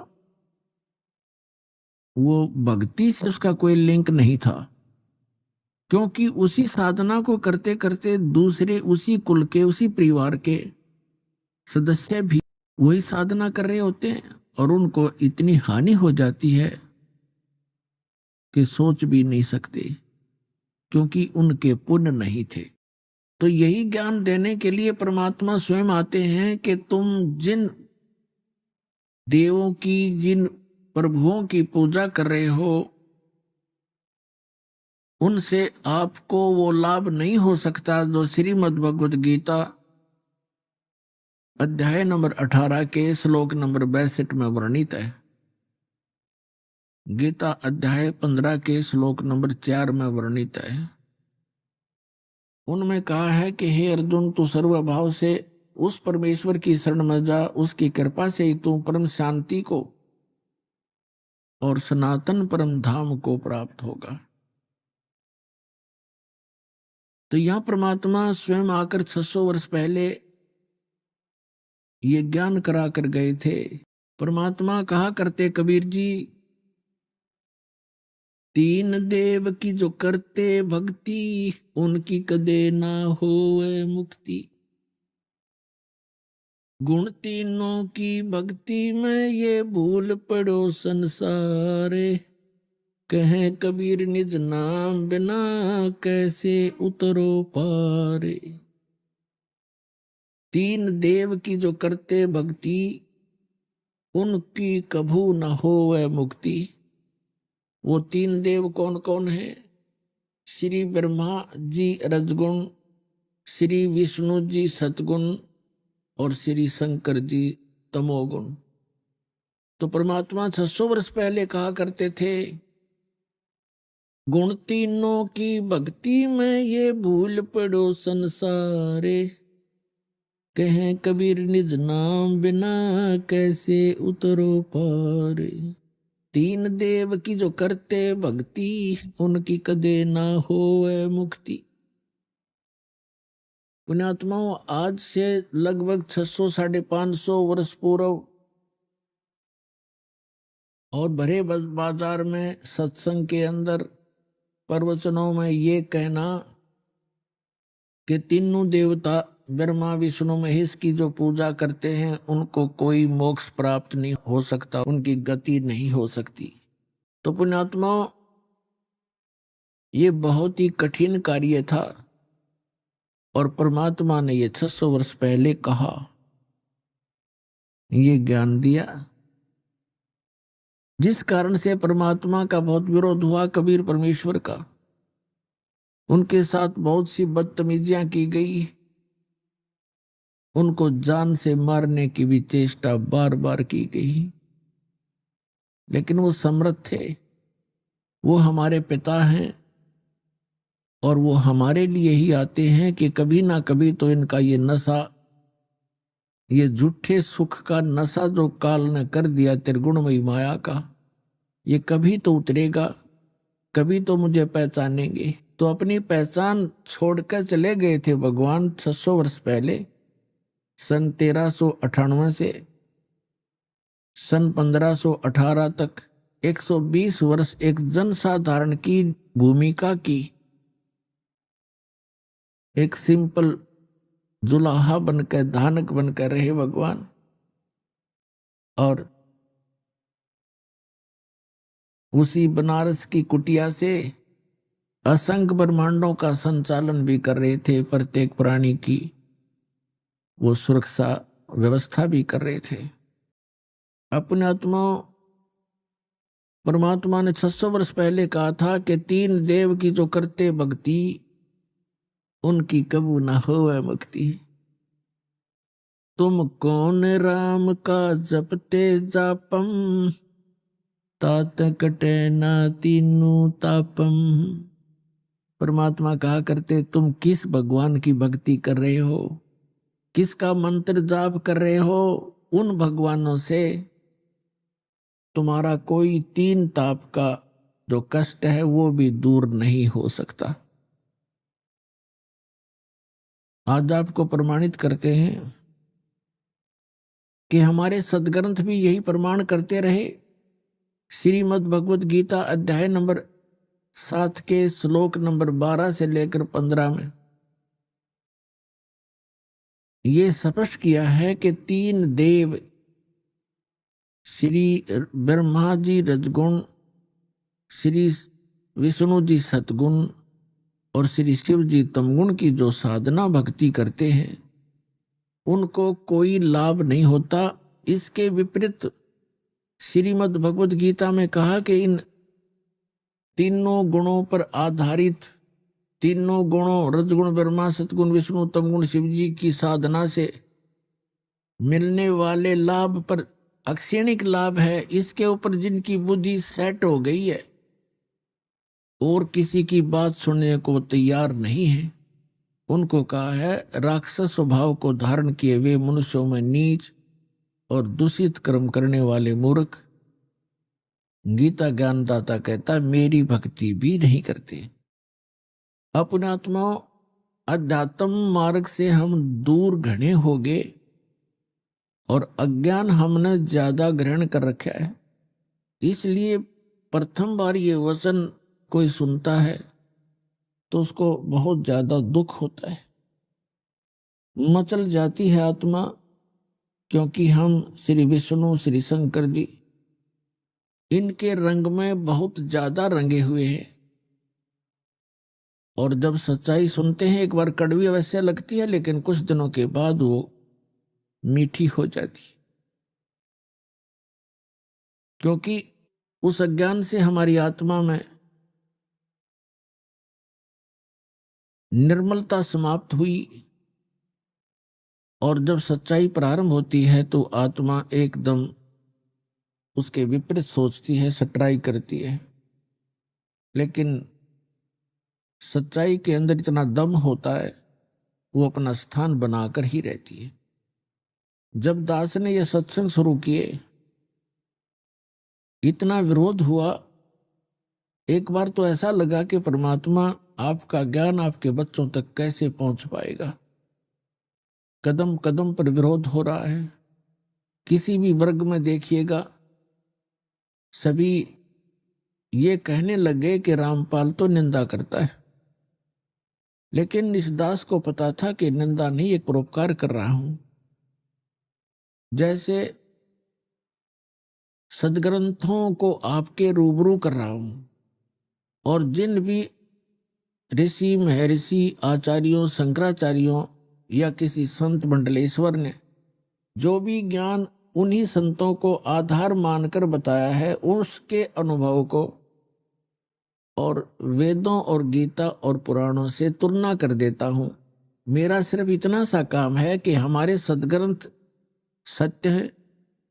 वो भक्ति से उसका कोई लिंक नहीं था, क्योंकि उसी साधना को करते करते दूसरे उसी कुल के, उसी परिवार के सदस्य भी वही साधना कर रहे होते हैं और उनको इतनी हानि हो जाती है कि सोच भी नहीं सकते, क्योंकि उनके पुण्य नहीं थे। तो यही ज्ञान देने के लिए परमात्मा स्वयं आते हैं कि तुम जिन देवों की, जिन प्रभुओं की पूजा कर रहे हो, उनसे आपको वो लाभ नहीं हो सकता जो श्रीमद् भगवद गीता अध्याय नंबर 18 के श्लोक नंबर 62 में वर्णित है। गीता अध्याय 15 के श्लोक नंबर 4 में वर्णित है। उनमें कहा है कि हे अर्जुन, तू सर्वभाव से उस परमेश्वर की शरण में जा, उसकी कृपा से ही तू परम शांति को और सनातन परम धाम को प्राप्त होगा। तो यहां परमात्मा स्वयं आकर 600 वर्ष पहले ये ज्ञान करा कर गए थे। परमात्मा कहा करते कबीर जी, तीन देव की जो करते भक्ति, उनकी कदे ना होवे मुक्ति। गुण तीनों की भक्ति में ये भूल पड़ो संसारे, कहें कबीर निज नाम बिना कैसे उतरो पारे। तीन देव की जो करते भक्ति, उनकी कभू न होवे मुक्ति। वो तीन देव कौन कौन है? श्री ब्रह्मा जी रजगुण, श्री विष्णु जी सतगुण और श्री शंकर जी तमोगुण। तो परमात्मा 600 वर्ष पहले कहा करते थे, गुण तीनों की भक्ति में ये भूल पड़ो संसारे, कहें कबीर निज नाम बिना कैसे उतरो पारे। तीन देव की जो करते भक्ति, उनकी कदे ना होवे मुक्ति। पुण्यात्माओं, आज से लगभग 600-550 वर्ष पूर्व और भरे बाजार में सत्संग के अंदर प्रवचनों में ये कहना कि तीनों देवता ब्रह्मा विष्णु महेश की जो पूजा करते हैं, उनको कोई मोक्ष प्राप्त नहीं हो सकता, उनकी गति नहीं हो सकती। तो पुण्यात्माओं, ये बहुत ही कठिन कार्य था और परमात्मा ने ये 600 वर्ष पहले कहा, ये ज्ञान दिया। जिस कारण से परमात्मा का बहुत विरोध हुआ, कबीर परमेश्वर का, उनके साथ बहुत सी बदतमीजियां की गई, उनको जान से मारने की भी चेष्टा बार बार की गई, लेकिन वो समर्थ थे। वो हमारे पिता हैं और वो हमारे लिए ही आते हैं कि कभी ना कभी तो इनका ये नशा, ये झूठे सुख का नशा जो काल ने कर दिया त्रिगुणमयी माया का, ये कभी तो उतरेगा, कभी तो मुझे पहचानेंगे। तो अपनी पहचान छोड़कर चले गए थे भगवान 600 वर्ष पहले, सन 1398 से सन 1518 तक 120 वर्ष एक जनसाधारण की भूमिका की, एक सिंपल जुलाहा बनकर, धानक बनकर रहे भगवान। और उसी बनारस की कुटिया से असंख्य ब्रह्मांडों का संचालन भी कर रहे थे, प्रत्येक प्राणी की वो सुरक्षा व्यवस्था भी कर रहे थे। अपने आत्मा परमात्मा ने 600 वर्ष पहले कहा था कि 3 देव की जो करते भक्ति, उनकी कबू ना होवे मुक्ति। तुम कौन राम का जपते जापम, तात कटे ना तीनू तापम। परमात्मा कहा करते, तुम किस भगवान की भक्ति कर रहे हो, किसका मंत्र जाप कर रहे हो, उन भगवानों से तुम्हारा कोई 3 ताप का जो कष्ट है वो भी दूर नहीं हो सकता। आज आपको प्रमाणित करते हैं कि हमारे सदग्रंथ भी यही प्रमाण करते रहे। श्रीमद् भगवत गीता अध्याय नंबर 7 के श्लोक नंबर 12 से लेकर 15 में ये स्पष्ट किया है कि 3 देव, श्री ब्रह्मा जी रजगुण, श्री विष्णु जी सतगुण और श्री शिव जी तमगुण की जो साधना भक्ति करते हैं, उनको कोई लाभ नहीं होता। इसके विपरीत श्रीमद् भगवत गीता में कहा कि इन तीनों गुणों पर आधारित, तीनों गुणों रजगुण ब्रह्मा सतगुण विष्णु तमगुण शिव जी की साधना से मिलने वाले लाभ पर अक्षणिक लाभ है, इसके ऊपर जिनकी बुद्धि सेट हो गई है और किसी की बात सुनने को तैयार नहीं है, उनको कहा है राक्षस स्वभाव को धारण किए वे मनुष्यों में नीच और दूषित कर्म करने वाले मूर्ख। गीता ज्ञानदाता कहता है मेरी भक्ति भी नहीं करते। अपने आत्मा अध्यात्म मार्ग से हम दूर घने हो गए और अज्ञान हमने ज्यादा ग्रहण कर रखा है। इसलिए प्रथम बार ये वचन कोई सुनता है तो उसको बहुत ज्यादा दुख होता है, मचल जाती है आत्मा, क्योंकि हम श्री विष्णु श्री शंकर जी इनके रंग में बहुत ज्यादा रंगे हुए हैं। और जब सच्चाई सुनते हैं, एक बार कड़वी अवश्य लगती है, लेकिन कुछ दिनों के बाद वो मीठी हो जाती, क्योंकि उस अज्ञान से हमारी आत्मा में निर्मलता समाप्त हुई। और जब सच्चाई प्रारंभ होती है तो आत्मा एकदम उसके विपरीत सोचती है, सटराई करती है। लेकिन सच्चाई के अंदर इतना दम होता है, वो अपना स्थान बनाकर ही रहती है। जब दास ने यह सत्संग शुरू किए, इतना विरोध हुआ। एक बार तो ऐसा लगा कि परमात्मा आपका ज्ञान आपके बच्चों तक कैसे पहुंच पाएगा। कदम कदम पर विरोध हो रहा है। किसी भी वर्ग में देखिएगा, सभी ये कहने लगे कि रामपाल तो निंदा करता है, लेकिन इस दास को पता था कि निंदा नहीं, एक परोपकार कर रहा हूं। जैसे सदग्रंथों को आपके रूबरू कर रहा हूं, और जिन भी ऋषि महर्षि आचार्यों शंकराचार्यों या किसी संत मंडलेश्वर ने जो भी ज्ञान उन्हीं संतों को आधार मानकर बताया है, उसके अनुभव को और वेदों और गीता और पुराणों से तुलना कर देता हूं। मेरा सिर्फ इतना सा काम है कि हमारे सदग्रंथ सत्य है,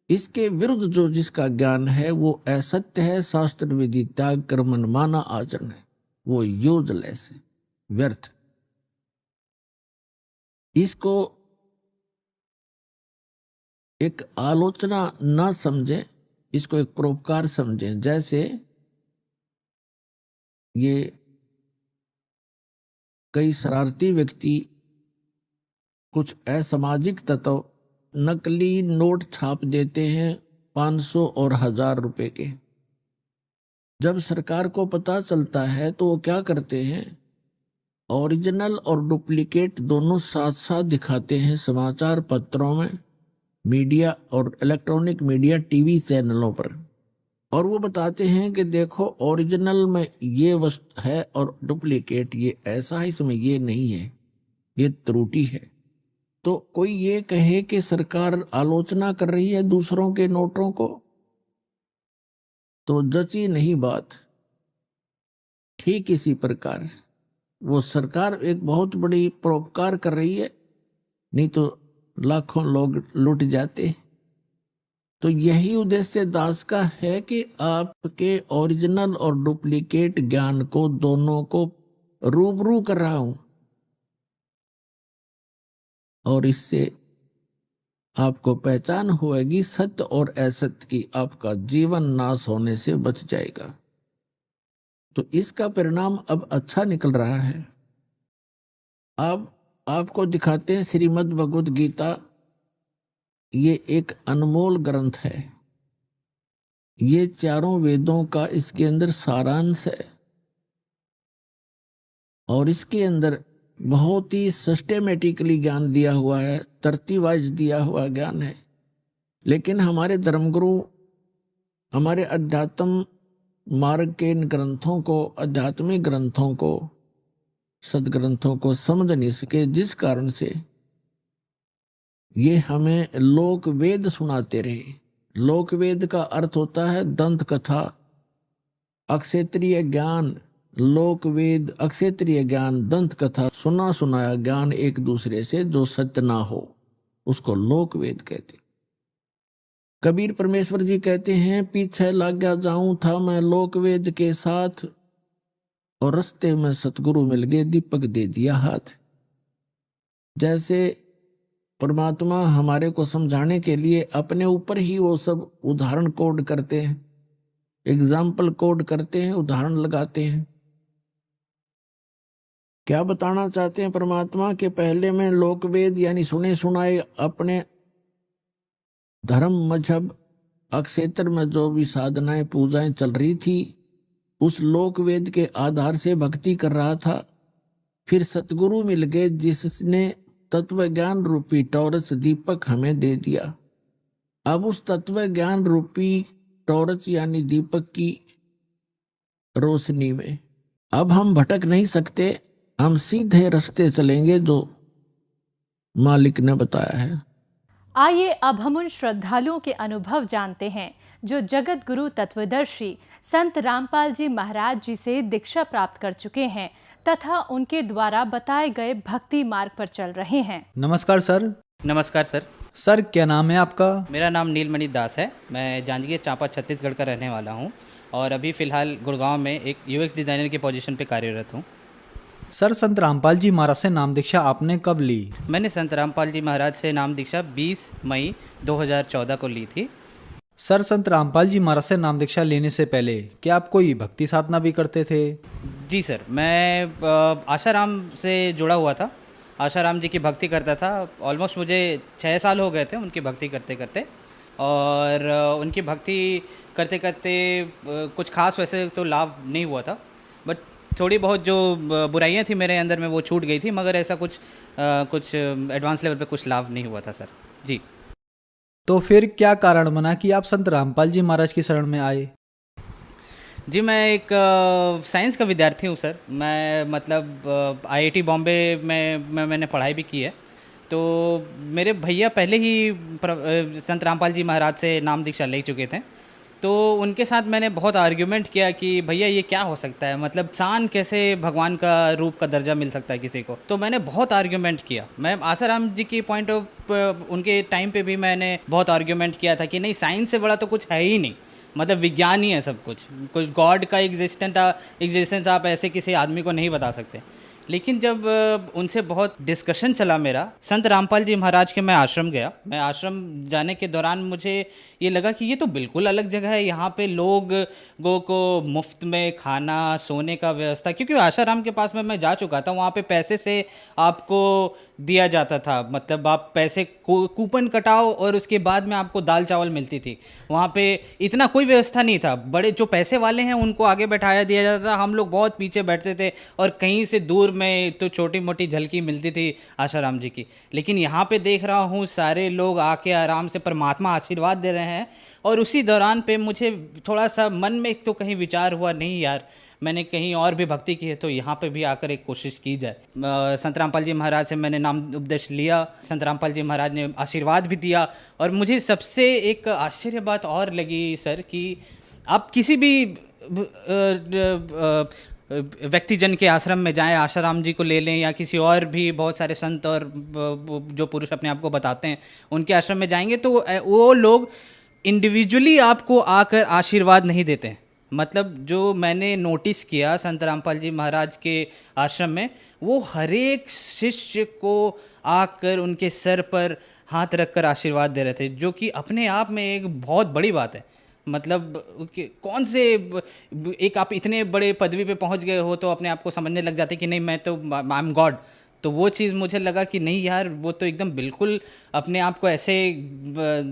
इसके विरुद्ध जो जिसका ज्ञान है वो असत्य है, शास्त्र विधि त्याग कर मनमाना आचरण है, वो यूजलेस है, व्यर्थ। इसको एक आलोचना ना समझें, इसको एक परोपकार समझें। जैसे ये कई शरारती व्यक्ति, कुछ असामाजिक तत्व नकली नोट छाप देते हैं 500 और 1000 रुपए के। जब सरकार को पता चलता है तो वो क्या करते हैं, ओरिजिनल और डुप्लीकेट दोनों साथ साथ दिखाते हैं समाचार पत्रों में, मीडिया और इलेक्ट्रॉनिक मीडिया टीवी चैनलों पर, और वो बताते हैं कि देखो ओरिजिनल में ये वस्तु है और डुप्लीकेट ये ऐसा है, इसमें ये नहीं है, ये त्रुटि है। तो कोई ये कहे कि सरकार आलोचना कर रही है दूसरों के नोटों को, तो जची नहीं बात। ठीक इसी प्रकार वो सरकार एक बहुत बड़ी परोपकार कर रही है, नहीं तो लाखों लोग लुट जाते। तो यही उद्देश्य दास का है कि आपके ओरिजिनल और डुप्लीकेट ज्ञान को दोनों को रूबरू कर रहा हूं, और इससे आपको पहचान होगी सत्य और असत्य की, आपका जीवन नाश होने से बच जाएगा। तो इसका परिणाम अब अच्छा निकल रहा है। अब आपको दिखाते हैं श्रीमद् भगवद गीता, ये एक अनमोल ग्रंथ है, ये चारों वेदों का इसके अंदर सारांश है, और इसके अंदर बहुत ही सिस्टेमेटिकली ज्ञान दिया हुआ है, तरतीब वाइज दिया हुआ ज्ञान है। लेकिन हमारे धर्मगुरु हमारे अध्यात्म मार्ग के इन ग्रंथों को, आध्यात्मिक ग्रंथों को, सदग्रंथों को समझ नहीं सके, जिस कारण से ये हमें लोक वेद सुनाते रहे। लोक वेद का अर्थ होता है दंत कथा, अक्षेत्रीय ज्ञान। लोक वेद, अक्षेत्रीय ज्ञान, दंत कथा, सुना सुनाया ज्ञान एक दूसरे से जो सत्य ना हो, उसको लोक वेद कहते। कबीर परमेश्वर जी कहते हैं, पीछे लाग्या जाऊं था मैं लोक वेद के साथ, और रस्ते में सतगुरु मिल गए, दीपक दे दिया हाथ। जैसे परमात्मा हमारे को समझाने के लिए अपने ऊपर ही वो सब उदाहरण कोड करते हैं, एग्जाम्पल कोड करते हैं, उदाहरण लगाते हैं। क्या बताना चाहते हैं परमात्मा के पहले में लोक वेद यानी सुने सुनाए अपने धर्म मजहब अक्षेत्र में जो भी साधनाएं पूजाएं चल रही थी, उस लोक वेद के आधार से भक्ति कर रहा था। फिर सतगुरु मिल गए जिसने तत्व ज्ञान रूपी टॉर्च दीपक हमें दे दिया। अब उस तत्व ज्ञान रूपी टॉर्च यानी दीपक की रोशनी में अब हम भटक नहीं सकते, हम सीधे रास्ते चलेंगे जो मालिक ने बताया है। आइए अब हम उन श्रद्धालुओं के अनुभव जानते हैं जो जगत गुरु तत्वदर्शी संत रामपाल जी महाराज जी से दीक्षा प्राप्त कर चुके हैं तथा उनके द्वारा बताए गए भक्ति मार्ग पर चल रहे हैं। नमस्कार सर। नमस्कार सर। सर क्या नाम है आपका? मेरा नाम नीलमणि दास है। मैं जांजगीर चांपा छत्तीसगढ़ का रहने वाला हूं और अभी फ़िलहाल गुड़गांव में एक यूएक्स डिज़ाइनर की पोजीशन पे कार्यरत हूं। सर संत रामपाल जी महाराज से नाम दीक्षा आपने कब ली? मैंने संत रामपाल जी महाराज से नाम दीक्षा 20 मई 2014 को ली थी। सर संत रामपाल जी महाराज से नाम दीक्षा लेने से पहले क्या आप कोई भक्ति साधना भी करते थे? जी सर, मैं आशाराम से जुड़ा हुआ था। आशाराम जी की भक्ति करता था। ऑलमोस्ट मुझे 6 साल हो गए थे उनकी भक्ति करते करते, और उनकी भक्ति करते करते कुछ खास वैसे तो लाभ नहीं हुआ था, बट थोड़ी बहुत जो बुराइयां थी मेरे अंदर में वो छूट गई थी, मगर ऐसा कुछ एडवांस लेवल पे कुछ लाभ नहीं हुआ था सर जी। तो फिर क्या कारण बना कि आप संत रामपाल जी महाराज की शरण में आए? जी मैं एक साइंस का विद्यार्थी हूँ सर। मैं मतलब आईआईटी बॉम्बे में मैंने पढ़ाई भी की है, तो मेरे भैया पहले ही संत रामपाल जी महाराज से नाम दीक्षा ले चुके थे। तो उनके साथ मैंने बहुत आर्ग्यूमेंट किया कि भैया ये क्या हो सकता है, मतलब इंसान कैसे भगवान का रूप का दर्जा मिल सकता है किसी को। तो मैंने बहुत आर्ग्यूमेंट किया। मैं आसाराम जी की पॉइंट ऑफ उनके टाइम पे भी मैंने बहुत आर्ग्यूमेंट किया था कि नहीं, साइंस से बड़ा तो कुछ है ही नहीं, मतलब विज्ञान ही है सब कुछ गॉड का एग्जिस्टेंस आप ऐसे किसी आदमी को नहीं बता सकते। लेकिन जब उनसे बहुत डिस्कशन चला मेरा, संत रामपाल जी महाराज के मैं आश्रम गया। मैं आश्रम जाने के दौरान मुझे ये लगा कि ये तो बिल्कुल अलग जगह है। यहाँ पे लोगों को मुफ्त में खाना सोने का व्यवस्था, क्योंकि आशाराम के पास में मैं जा चुका था, वहाँ पे पैसे से आपको दिया जाता था, मतलब आप पैसे कूपन कटाओ और उसके बाद में आपको दाल चावल मिलती थी। वहाँ पे इतना कोई व्यवस्था नहीं था। बड़े जो पैसे वाले हैं उनको आगे बैठाया दिया जाता था, हम लोग बहुत पीछे बैठते थे और कहीं से दूर में तो छोटी मोटी झलकी मिलती थी आशाराम जी की। लेकिन यहाँ पे देख रहा हूँ सारे लोग आके आराम से परमात्मा आशीर्वाद दे रहे हैं। और उसी दौरान पे मुझे थोड़ा सा मन में तो कहीं विचार हुआ, नहीं यार, मैंने कहीं और भी भक्ति की है तो यहाँ पे भी आकर एक कोशिश की जाए। संत रामपाल जी महाराज से मैंने नाम उपदेश लिया, संत रामपाल जी महाराज ने आशीर्वाद भी दिया। और मुझे सबसे एक आश्चर्य बात और लगी सर कि आप किसी भी व्यक्तिजन के आश्रम में जाएं, आशाराम जी को ले लें या किसी और भी बहुत सारे संत और जो पुरुष अपने आप को बताते हैं उनके आश्रम में जाएंगे तो वो लोग इंडिविजुअली आपको आकर आशीर्वाद नहीं देते हैं। मतलब जो मैंने नोटिस किया संत रामपाल जी महाराज के आश्रम में, वो हर एक शिष्य को आकर उनके सर पर हाथ रखकर आशीर्वाद दे रहे थे, जो कि अपने आप में एक बहुत बड़ी बात है। मतलब कौन से एक आप इतने बड़े पदवी पे पहुंच गए हो तो अपने आप को समझने लग जाते कि नहीं मैं तो आई एम गॉड। तो वो चीज़ मुझे लगा कि नहीं यार, वो तो एकदम बिल्कुल अपने आप को ऐसे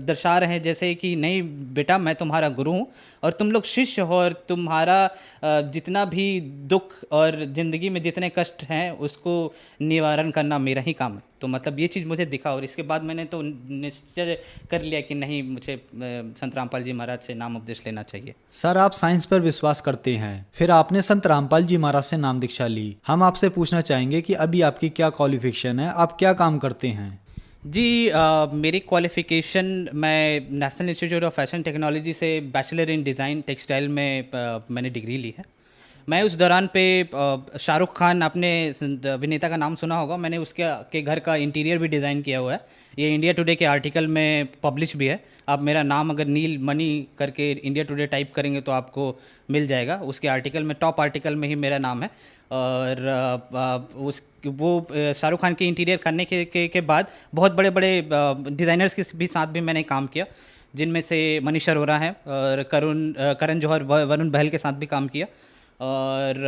दर्शा रहे हैं जैसे कि नहीं बेटा मैं तुम्हारा गुरु हूँ और तुम लोग शिष्य हो और तुम्हारा जितना भी दुख और ज़िंदगी में जितने कष्ट हैं उसको निवारण करना मेरा ही काम है। तो मतलब ये चीज़ मुझे दिखा और इसके बाद मैंने तो निश्चय कर लिया कि नहीं, मुझे संत रामपाल जी महाराज से नाम उपदेश लेना चाहिए। सर आप साइंस पर विश्वास करते हैं, फिर आपने संत रामपाल जी महाराज से नाम दीक्षा ली। हम आपसे पूछना चाहेंगे कि अभी आपकी क्या क्वालिफिकेशन है, आप क्या काम करते हैं? जी मेरी क्वालिफ़िकेशन, मैं national institute of fashion technology से बैचलर इन डिज़ाइन टेक्सटाइल में मैंने डिग्री ली है। मैं उस दौरान पे शाहरुख खान, आपने अभिनेता का नाम सुना होगा, मैंने उसके घर का इंटीरियर भी डिज़ाइन किया हुआ है। ये इंडिया टुडे के आर्टिकल में पब्लिश भी है। आप मेरा नाम अगर नील मनी करके इंडिया टुडे टाइप करेंगे तो आपको मिल जाएगा। उसके आर्टिकल में, टॉप आर्टिकल में ही मेरा नाम है। और वो शाहरुख खान के इंटीरियर करने के बाद बहुत बड़े बड़े डिज़ाइनर्स के भी साथ भी मैंने काम किया, जिनमें से मनीष अरोरा है और करण जौहर, वरुण बहल के साथ भी काम किया। और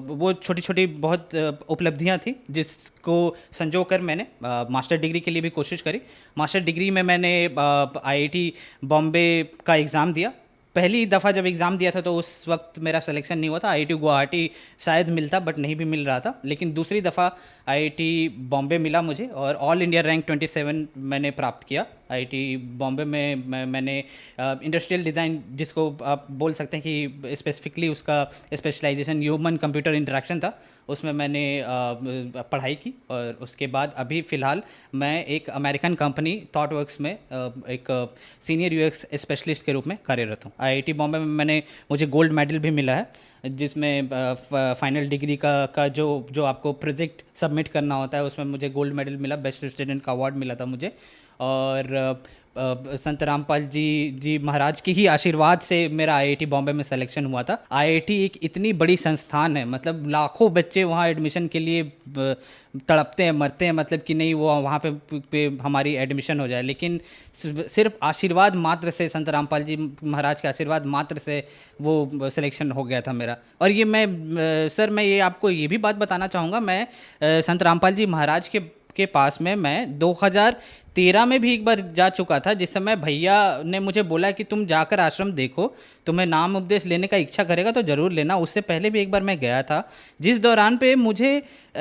वो छोटी छोटी बहुत उपलब्धियां थी जिसको संजो कर मैंने मास्टर डिग्री के लिए भी कोशिश करी। मास्टर डिग्री में मैंने आईआईटी बॉम्बे का एग्ज़ाम दिया। पहली दफ़ा जब एग्ज़ाम दिया था तो उस वक्त मेरा सिलेक्शन नहीं हुआ था। आईआईटी गुवाहाटी शायद मिलता बट नहीं भी मिल रहा था। लेकिन दूसरी दफ़ा आईआईटी बॉम्बे मिला मुझे और ऑल इंडिया रैंक 27 मैंने प्राप्त किया। आईआईटी बॉम्बे में मैंने इंडस्ट्रियल डिज़ाइन, जिसको आप बोल सकते हैं कि स्पेसिफिकली उसका स्पेशलाइजेशन ह्यूमन कंप्यूटर इंटरेक्शन था, उसमें मैंने पढ़ाई की। और उसके बाद अभी फ़िलहाल मैं एक अमेरिकन कंपनी थॉटवर्क्स में एक सीनियर यूएक्स स्पेशलिस्ट के रूप में कार्यरत हूँ। आईआईटी बॉम्बे में मुझे गोल्ड मेडल भी मिला है, जिसमें फाइनल डिग्री का जो आपको प्रोजेक्ट सबमिट करना होता है उसमें मुझे गोल्ड मेडल मिला, बेस्ट स्टूडेंट का अवार्ड मिला था मुझे। और संत रामपाल जी महाराज के ही आशीर्वाद से मेरा आईआईटी बॉम्बे में सिलेक्शन हुआ था। आईआईटी एक इतनी बड़ी संस्थान है, मतलब लाखों बच्चे वहाँ एडमिशन के लिए तड़पते हैं, मरते हैं, मतलब कि नहीं वो वहाँ पे हमारी एडमिशन हो जाए। लेकिन सिर्फ आशीर्वाद मात्र से, संत रामपाल जी महाराज के आशीर्वाद मात्र से वो सिलेक्शन हो गया था मेरा। और ये मैं ये आपको ये भी बात बताना चाहूँगा, मैं संत रामपाल जी महाराज के पास में मैं 2013 में भी एक बार जा चुका था, जिस समय भैया ने मुझे बोला कि तुम जाकर आश्रम देखो, तुम्हें नाम उपदेश लेने का इच्छा करेगा तो ज़रूर लेना। उससे पहले भी एक बार मैं गया था, जिस दौरान पे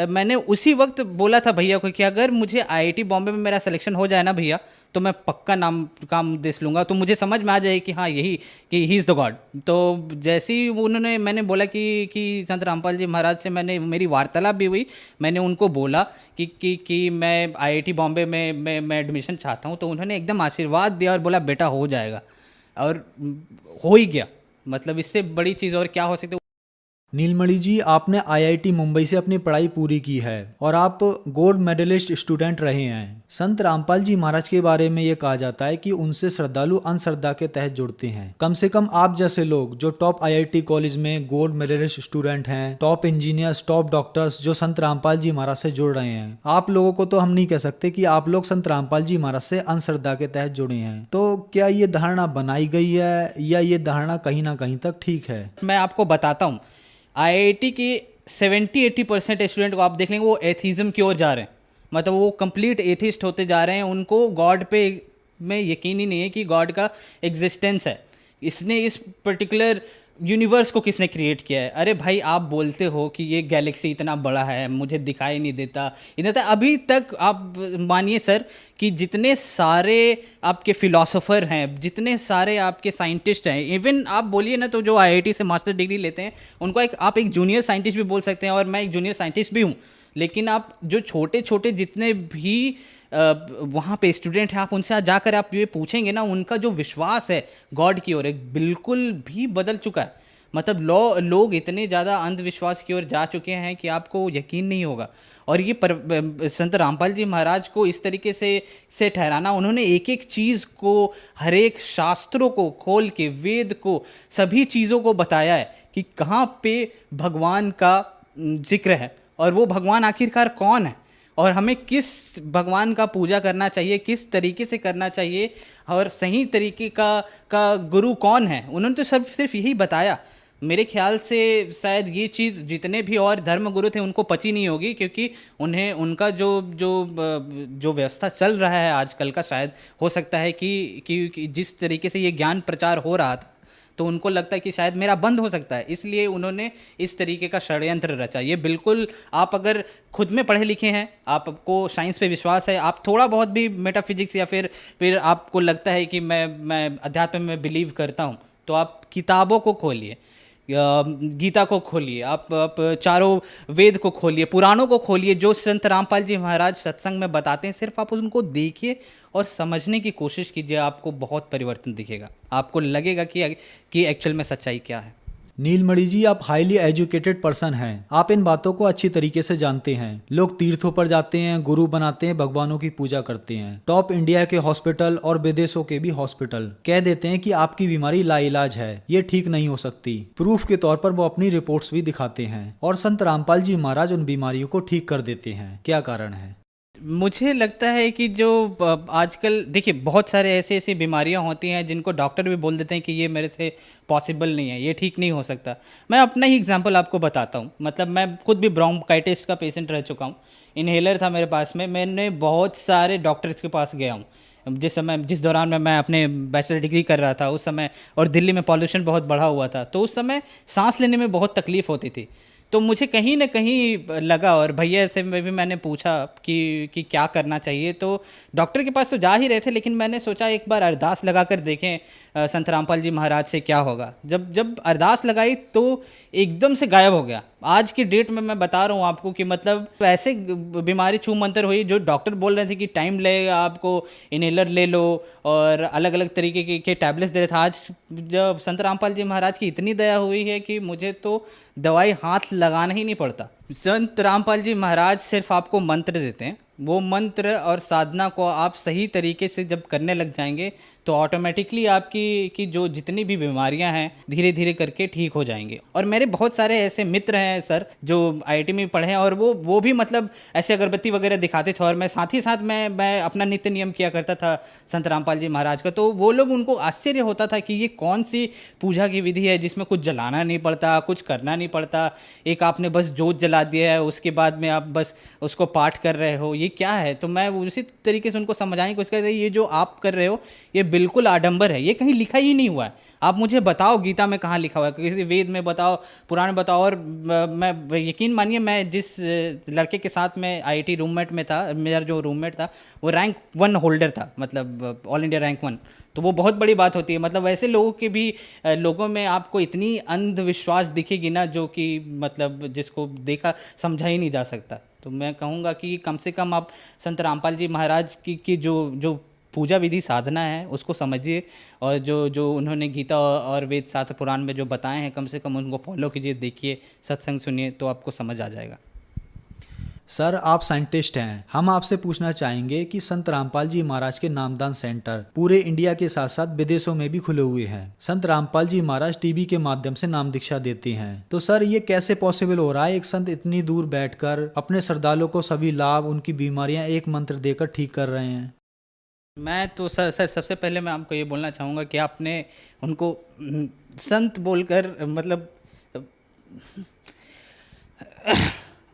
मैंने उसी वक्त बोला था भैया को कि अगर मुझे आईआईटी बॉम्बे में मेरा सिलेक्शन हो जाए ना भैया, तो मैं पक्का नाम काम देश लूँगा, तो मुझे समझ में आ जाए कि हाँ यही, कि ही इज़ द गॉड। तो जैसे ही मैंने बोला कि संत रामपाल जी महाराज से मेरी वार्तालाप भी हुई, मैंने उनको बोला कि मैं IIT बॉम्बे में मैं एडमिशन चाहता हूँ, तो उन्होंने एकदम आशीर्वाद दिया और बोला बेटा हो जाएगा, और हो ही गया। मतलब इससे बड़ी चीज़ और क्या हो सकती है। नीलमणि जी, आपने IIT मुंबई से अपनी पढ़ाई पूरी की है और आप गोल्ड मेडलिस्ट स्टूडेंट रहे हैं। संत रामपाल जी महाराज के बारे में ये कहा जाता है कि उनसे श्रद्धालु अंधश्रद्धा के तहत जुड़ते हैं। कम से कम आप जैसे लोग जो टॉप IIT कॉलेज में गोल्ड मेडलिस्ट स्टूडेंट हैं, टॉप इंजीनियर्स, टॉप डॉक्टर्स जो संत रामपाल जी महाराज से जुड़ रहे हैं, आप लोगों को तो हम नहीं कह सकते कि आप लोग संत रामपाल जी महाराज से अंधश्रद्धा के तहत जुड़े हैं। तो क्या ये धारणा बनाई गई है या ये धारणा कहीं ना कहीं तक ठीक है? मैं आपको बताता हूँ, IIT के 70-80% स्टूडेंट को आप देख लेंगे वो एथीज़म की ओर जा रहे हैं, मतलब वो कंप्लीट एथिस्ट होते जा रहे हैं। उनको गॉड पे में यकीन ही नहीं है कि गॉड का एग्जिस्टेंस है, इसने इस पर्टिकुलर यूनिवर्स को किसने क्रिएट किया है। अरे भाई, आप बोलते हो कि ये गैलेक्सी इतना बड़ा है, मुझे दिखाई नहीं देता, इतना अभी तक आप मानिए सर कि जितने सारे आपके फिलोसोफर हैं, जितने सारे आपके साइंटिस्ट हैं, इवन आप बोलिए ना तो जो IIT से मास्टर डिग्री लेते हैं उनको आप एक जूनियर साइंटिस्ट भी बोल सकते हैं, और मैं एक जूनियर साइंटिस्ट भी हूँ। लेकिन आप जो छोटे छोटे जितने भी वहाँ पे स्टूडेंट हैं, आप उनसे जाकर आप ये पूछेंगे ना, उनका जो विश्वास है गॉड की ओर बिल्कुल भी बदल चुका है। मतलब लोग इतने ज़्यादा अंधविश्वास की ओर जा चुके हैं कि आपको यकीन नहीं होगा। और ये संत रामपाल जी महाराज को इस तरीके से ठहराना, उन्होंने एक एक चीज़ को, हर एक शास्त्रों को खोल के, वेद को, सभी चीज़ों को बताया है कि कहाँ पे भगवान का जिक्र है और वो भगवान आखिरकार कौन है, और हमें किस भगवान का पूजा करना चाहिए, किस तरीके से करना चाहिए, और सही तरीके का गुरु कौन है। उन्होंने तो सिर्फ यही बताया। मेरे ख्याल से शायद ये चीज़ जितने भी और धर्म गुरु थे उनको पची नहीं होगी, क्योंकि उन्हें उनका जो व्यवस्था चल रहा है आजकल का, शायद हो सकता है कि जिस तरीके से ये ज्ञान प्रचार हो रहा था तो उनको लगता है कि शायद मेरा बंद हो सकता है, इसलिए उन्होंने इस तरीके का षड्यंत्र रचा। ये बिल्कुल, आप अगर खुद में पढ़े लिखे हैं, आपको साइंस पे विश्वास है, आप थोड़ा बहुत भी मेटाफिजिक्स या फिर आपको लगता है कि मैं अध्यात्म में बिलीव करता हूँ, तो आप किताबों को खोलिए, गीता को खोलिए, आप चारों वेद को खोलिए, पुराणों को खोलिए, जो संत रामपाल जी महाराज सत्संग में बताते हैं, सिर्फ आप उनको देखिए और समझने की कोशिश कीजिए, आपको बहुत परिवर्तन दिखेगा, आपको लगेगा कि एक्चुअल में सच्चाई क्या है। नीलमणि जी, आप हाईली एजुकेटेड पर्सन हैं, आप इन बातों को अच्छी तरीके से जानते हैं। लोग तीर्थों पर जाते हैं, गुरु बनाते हैं, भगवानों की पूजा करते हैं, टॉप इंडिया के हॉस्पिटल और विदेशों के भी हॉस्पिटल कह देते हैं कि आपकी बीमारी लाइलाज है, ये ठीक नहीं हो सकती। प्रूफ के तौर पर वो अपनी रिपोर्ट्स भी दिखाते हैं, और संत रामपाल जी महाराज उन बीमारियों को ठीक कर देते हैं। क्या कारण है? मुझे लगता है कि जो आजकल देखिए, बहुत सारे ऐसी बीमारियां होती हैं जिनको डॉक्टर भी बोल देते हैं कि ये मेरे से पॉसिबल नहीं है, ये ठीक नहीं हो सकता। मैं अपना ही एग्जांपल आपको बताता हूँ। मतलब मैं खुद भी ब्रोंकाइटिस का पेशेंट रह चुका हूँ, इन्हेलर था मेरे पास में, मैंने बहुत सारे डॉक्टर्स के पास गया हूँ जिस दौरान मैं अपने बैचलर डिग्री कर रहा था उस समय, और दिल्ली में पॉल्यूशन बहुत बढ़ा हुआ था, तो उस समय सांस लेने में बहुत तकलीफ़ होती थी। तो मुझे कहीं ना कहीं लगा, और भैया से भी मैंने पूछा कि क्या करना चाहिए। तो डॉक्टर के पास तो जा ही रहे थे, लेकिन मैंने सोचा एक बार अरदास लगा कर देखें संत रामपाल जी महाराज से क्या होगा। जब अरदास लगाई तो एकदम से गायब हो गया। आज की डेट में मैं बता रहा हूँ आपको कि मतलब ऐसे बीमारी छू मंतर हुई, जो डॉक्टर बोल रहे थे कि टाइम लगेगा, आपको इनहेलर ले लो और अलग अलग तरीके के टैबलेट्स दे रहे थे। आज जब संत रामपाल जी महाराज की इतनी दया हुई है कि मुझे तो दवाई हाथ लगाना ही नहीं पड़ता। संत रामपाल जी महाराज सिर्फ आपको मंत्र देते हैं, वो मंत्र और साधना को आप सही तरीके से जब करने लग जाएंगे तो ऑटोमेटिकली आपकी जो जितनी भी बीमारियां हैं धीरे धीरे करके ठीक हो जाएंगे। और मेरे बहुत सारे ऐसे मित्र हैं सर जो IIT में पढ़े हैं, और वो भी मतलब ऐसे अगरबत्ती वगैरह दिखाते थे, और मैं साथ ही साथ मैं अपना नित्य नियम किया करता था संत रामपाल जी महाराज का। तो वो लोग, उनको आश्चर्य होता था कि ये कौन सी पूजा की विधि है जिसमें कुछ जलाना नहीं पड़ता, कुछ करना नहीं पड़ता, एक आपने बस जोत जला ला दिया है, उसके बाद में आप बस उसको पाठ कर रहे हो, ये क्या है? तो मैं उसी तरीके से उनको समझाने की कोशिश करता, ये जो आप कर रहे हो ये बिल्कुल आडंबर है, ये कहीं लिखा ही नहीं हुआ है। आप मुझे बताओ गीता में कहाँ लिखा हुआ है, किसी वेद में बताओ, पुराण में बताओ। और मैं यकीन मानिए, मैं जिस लड़के के साथ में आईआईटी रूममेट में था, मेरा जो रूममेट था वो रैंक 1 होल्डर था, मतलब ऑल इंडिया रैंक 1। तो वो बहुत बड़ी बात होती है। मतलब वैसे लोगों के भी लोगों में आपको इतनी अंधविश्वास दिखेगी ना, जो कि मतलब जिसको देखा समझा ही नहीं जा सकता। तो मैं कहूँगा कि कम से कम आप संत रामपाल जी महाराज की जो पूजा विधि साधना है उसको समझिए, और जो उन्होंने गीता और वेद शास्त्र पुराण में जो बताए हैं, कम से कम उनको फॉलो कीजिए, देखिए, सत्संग सुनिए, तो आपको समझ आ जाएगा। सर, आप साइंटिस्ट हैं, हम आपसे पूछना चाहेंगे कि संत रामपाल जी महाराज के नामदान सेंटर पूरे इंडिया के साथ साथ विदेशों में भी खुले हुए हैं। संत रामपाल जी महाराज टीवी के माध्यम से नाम दीक्षा देते हैं। तो सर, ये कैसे पॉसिबल हो रहा है? एक संत इतनी दूर बैठकर अपने श्रद्धालुओं को सभी लाभ, उनकी बीमारियां एक मंत्र देकर ठीक कर रहे हैं। मैं तो सर सबसे पहले मैं आपको ये बोलना चाहूँगा कि आपने उनको संत बोलकर, मतलब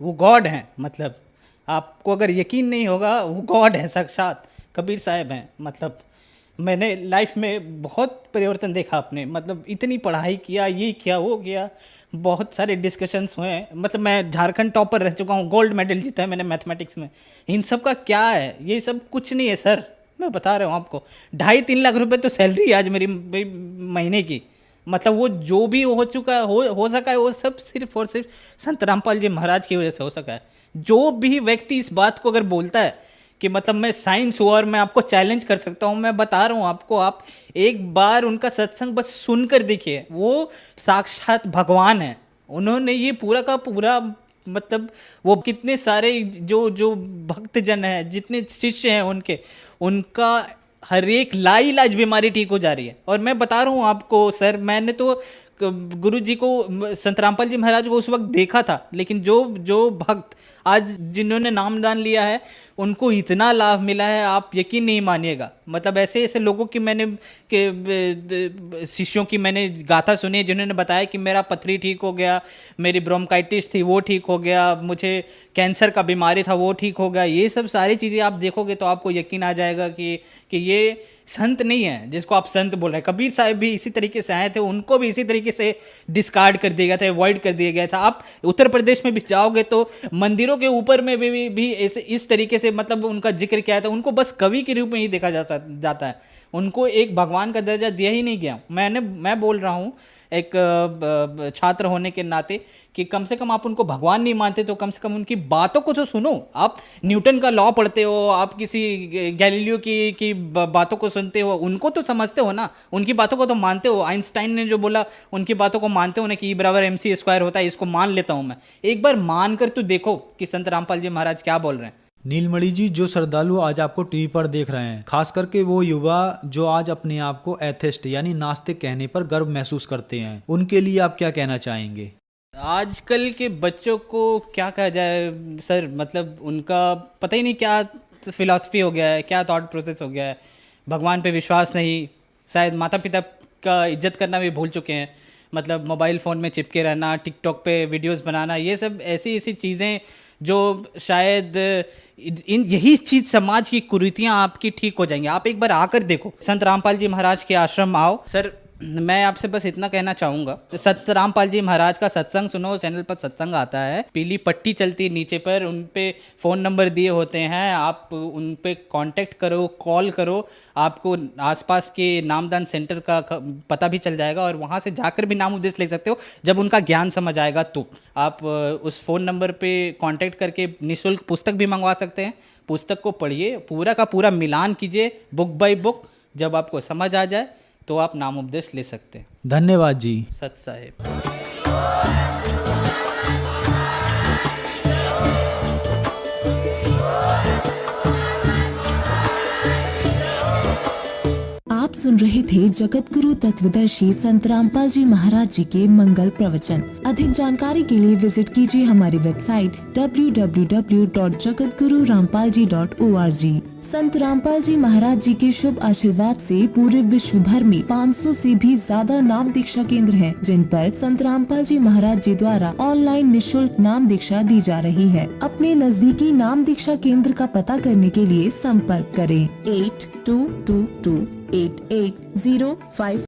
वो गॉड हैं। मतलब आपको अगर यकीन नहीं होगा, वो गॉड है, साक्षात कबीर साहब हैं। मतलब मैंने लाइफ में बहुत परिवर्तन देखा आपने, मतलब इतनी पढ़ाई किया, ये किया, वो किया, बहुत सारे डिस्कशंस हुए हैं। मतलब मैं झारखंड टॉपर रह चुका हूँ, गोल्ड मेडल जीता है मैंने मैथमेटिक्स में। इन सब का क्या है? ये सब कुछ नहीं है सर, मैं बता रहा हूँ आपको। 2.5-3 लाख रुपए तो सैलरी आज मेरी महीने की। मतलब वो जो भी हो चुका हो सका है, वो सब सिर्फ और सिर्फ संत रामपाल जी महाराज की वजह से हो सका है। जो भी व्यक्ति इस बात को अगर बोलता है कि मतलब मैं साइंस हूँ और मैं आपको चैलेंज कर सकता हूँ, मैं बता रहा हूँ आपको, आप एक बार उनका सत्संग बस सुनकर देखिए, वो साक्षात भगवान है। उन्होंने ये पूरा का पूरा, मतलब वो कितने सारे जो भक्तजन हैं, जितने शिष्य हैं उनका हर एक लाइलाज बीमारी ठीक हो जा रही है। और मैं बता रहा हूँ आपको सर, मैंने तो गुरु जी को, संत रामपाल जी महाराज को उस वक्त देखा था, लेकिन जो भक्त आज जिन्होंने नामदान लिया है, उनको इतना लाभ मिला है, आप यकीन नहीं मानिएगा। मतलब ऐसे ऐसे लोगों की मैंने शिष्यों की मैंने गाथा सुनी है, जिन्होंने बताया कि मेरा पथरी ठीक हो गया, मेरी ब्रोंकाइटिस थी वो ठीक हो गया, मुझे कैंसर का बीमारी था वो ठीक हो गया। ये सब सारी चीज़ें आप देखोगे तो आपको यकीन आ जाएगा कि ये संत नहीं है जिसको आप संत बोल रहे हैं। कबीर साहब भी इसी तरीके से आए थे, उनको भी इसी तरीके से डिस्कार्ड कर दिया गया था, अवॉइड कर दिया गया था। आप उत्तर प्रदेश में भी जाओगे तो मंदिरों के ऊपर में भी इस तरीके से, मतलब उनका जिक्र किया था। उनको बस कवि के रूप में ही देखा जाता है, उनको एक भगवान का दर्जा दिया ही नहीं गया। मैं बोल रहा हूँ एक छात्र होने के नाते कि कम से कम आप उनको भगवान नहीं मानते तो कम से कम उनकी बातों को तो सुनो। आप न्यूटन का लॉ पढ़ते हो, आप किसी गैलीलियो की बातों को सुनते हो, उनको तो समझते हो ना, उनकी बातों को तो मानते हो। आइंस्टाइन ने जो बोला उनकी बातों को मानते हो ना, कि E=mc² होता है, इसको मान लेता हूँ मैं। एक बार मान कर तो देखो कि संत रामपाल जी महाराज क्या बोल रहे हैं। नीलमणि जी, जो श्रद्धालु आज आपको टीवी पर देख रहे हैं, खास करके वो युवा जो आज अपने आप को एथिस्ट यानी नास्तिक कहने पर गर्व महसूस करते हैं, उनके लिए आप क्या कहना चाहेंगे? आजकल के बच्चों को क्या कहा जाए सर, मतलब उनका पता ही नहीं क्या फिलॉसफी हो गया है, क्या थॉट प्रोसेस हो गया है। भगवान पे विश्वास नहीं, शायद माता पिता का इज्जत करना भी भूल चुके हैं। मतलब मोबाइल फ़ोन में चिपके रहना, टिकटॉक पे वीडियोस बनाना, ये सब ऐसी चीज़ें जो शायद यही चीज़ समाज की कुरीतियाँ आपकी ठीक हो जाएंगी। आप एक बार आकर देखो, संत रामपाल जी महाराज के आश्रम आओ। सर मैं आपसे बस इतना कहना चाहूँगा, संत रामपाल जी महाराज का सत्संग सुनो। चैनल पर सत्संग आता है, पीली पट्टी चलती है नीचे पर, उन पे फ़ोन नंबर दिए होते हैं, आप उन पे कांटेक्ट करो, कॉल करो, आपको आसपास के नामदान सेंटर का पता भी चल जाएगा और वहाँ से जाकर भी नाम उपदेश ले सकते हो। जब उनका ज्ञान समझ आएगा तो आप उस फ़ोन नंबर पे कांटेक्ट करके निःशुल्क पुस्तक भी मंगवा सकते हैं। पुस्तक को पढ़िए, पूरा का पूरा मिलान कीजिए बुक बाय बुक। जब आपको समझ आ जाए तो आप नाम उपदेश ले सकते हैं। धन्यवाद जी। सत साहेब। आप सुन रहे थे जगत गुरु तत्वदर्शी संत रामपाल जी महाराज जी के मंगल प्रवचन। अधिक जानकारी के लिए विजिट कीजिए हमारी वेबसाइट www.jagatgururampalji.org। संत रामपाल जी महाराज जी के शुभ आशीर्वाद से पूरे विश्व भर में 500 से भी ज्यादा नाम दीक्षा केंद्र हैं, जिन पर संत रामपाल जी महाराज जी द्वारा ऑनलाइन निशुल्क नाम दीक्षा दी जा रही है। अपने नजदीकी नाम दीक्षा केंद्र का पता करने के लिए संपर्क करें 82228805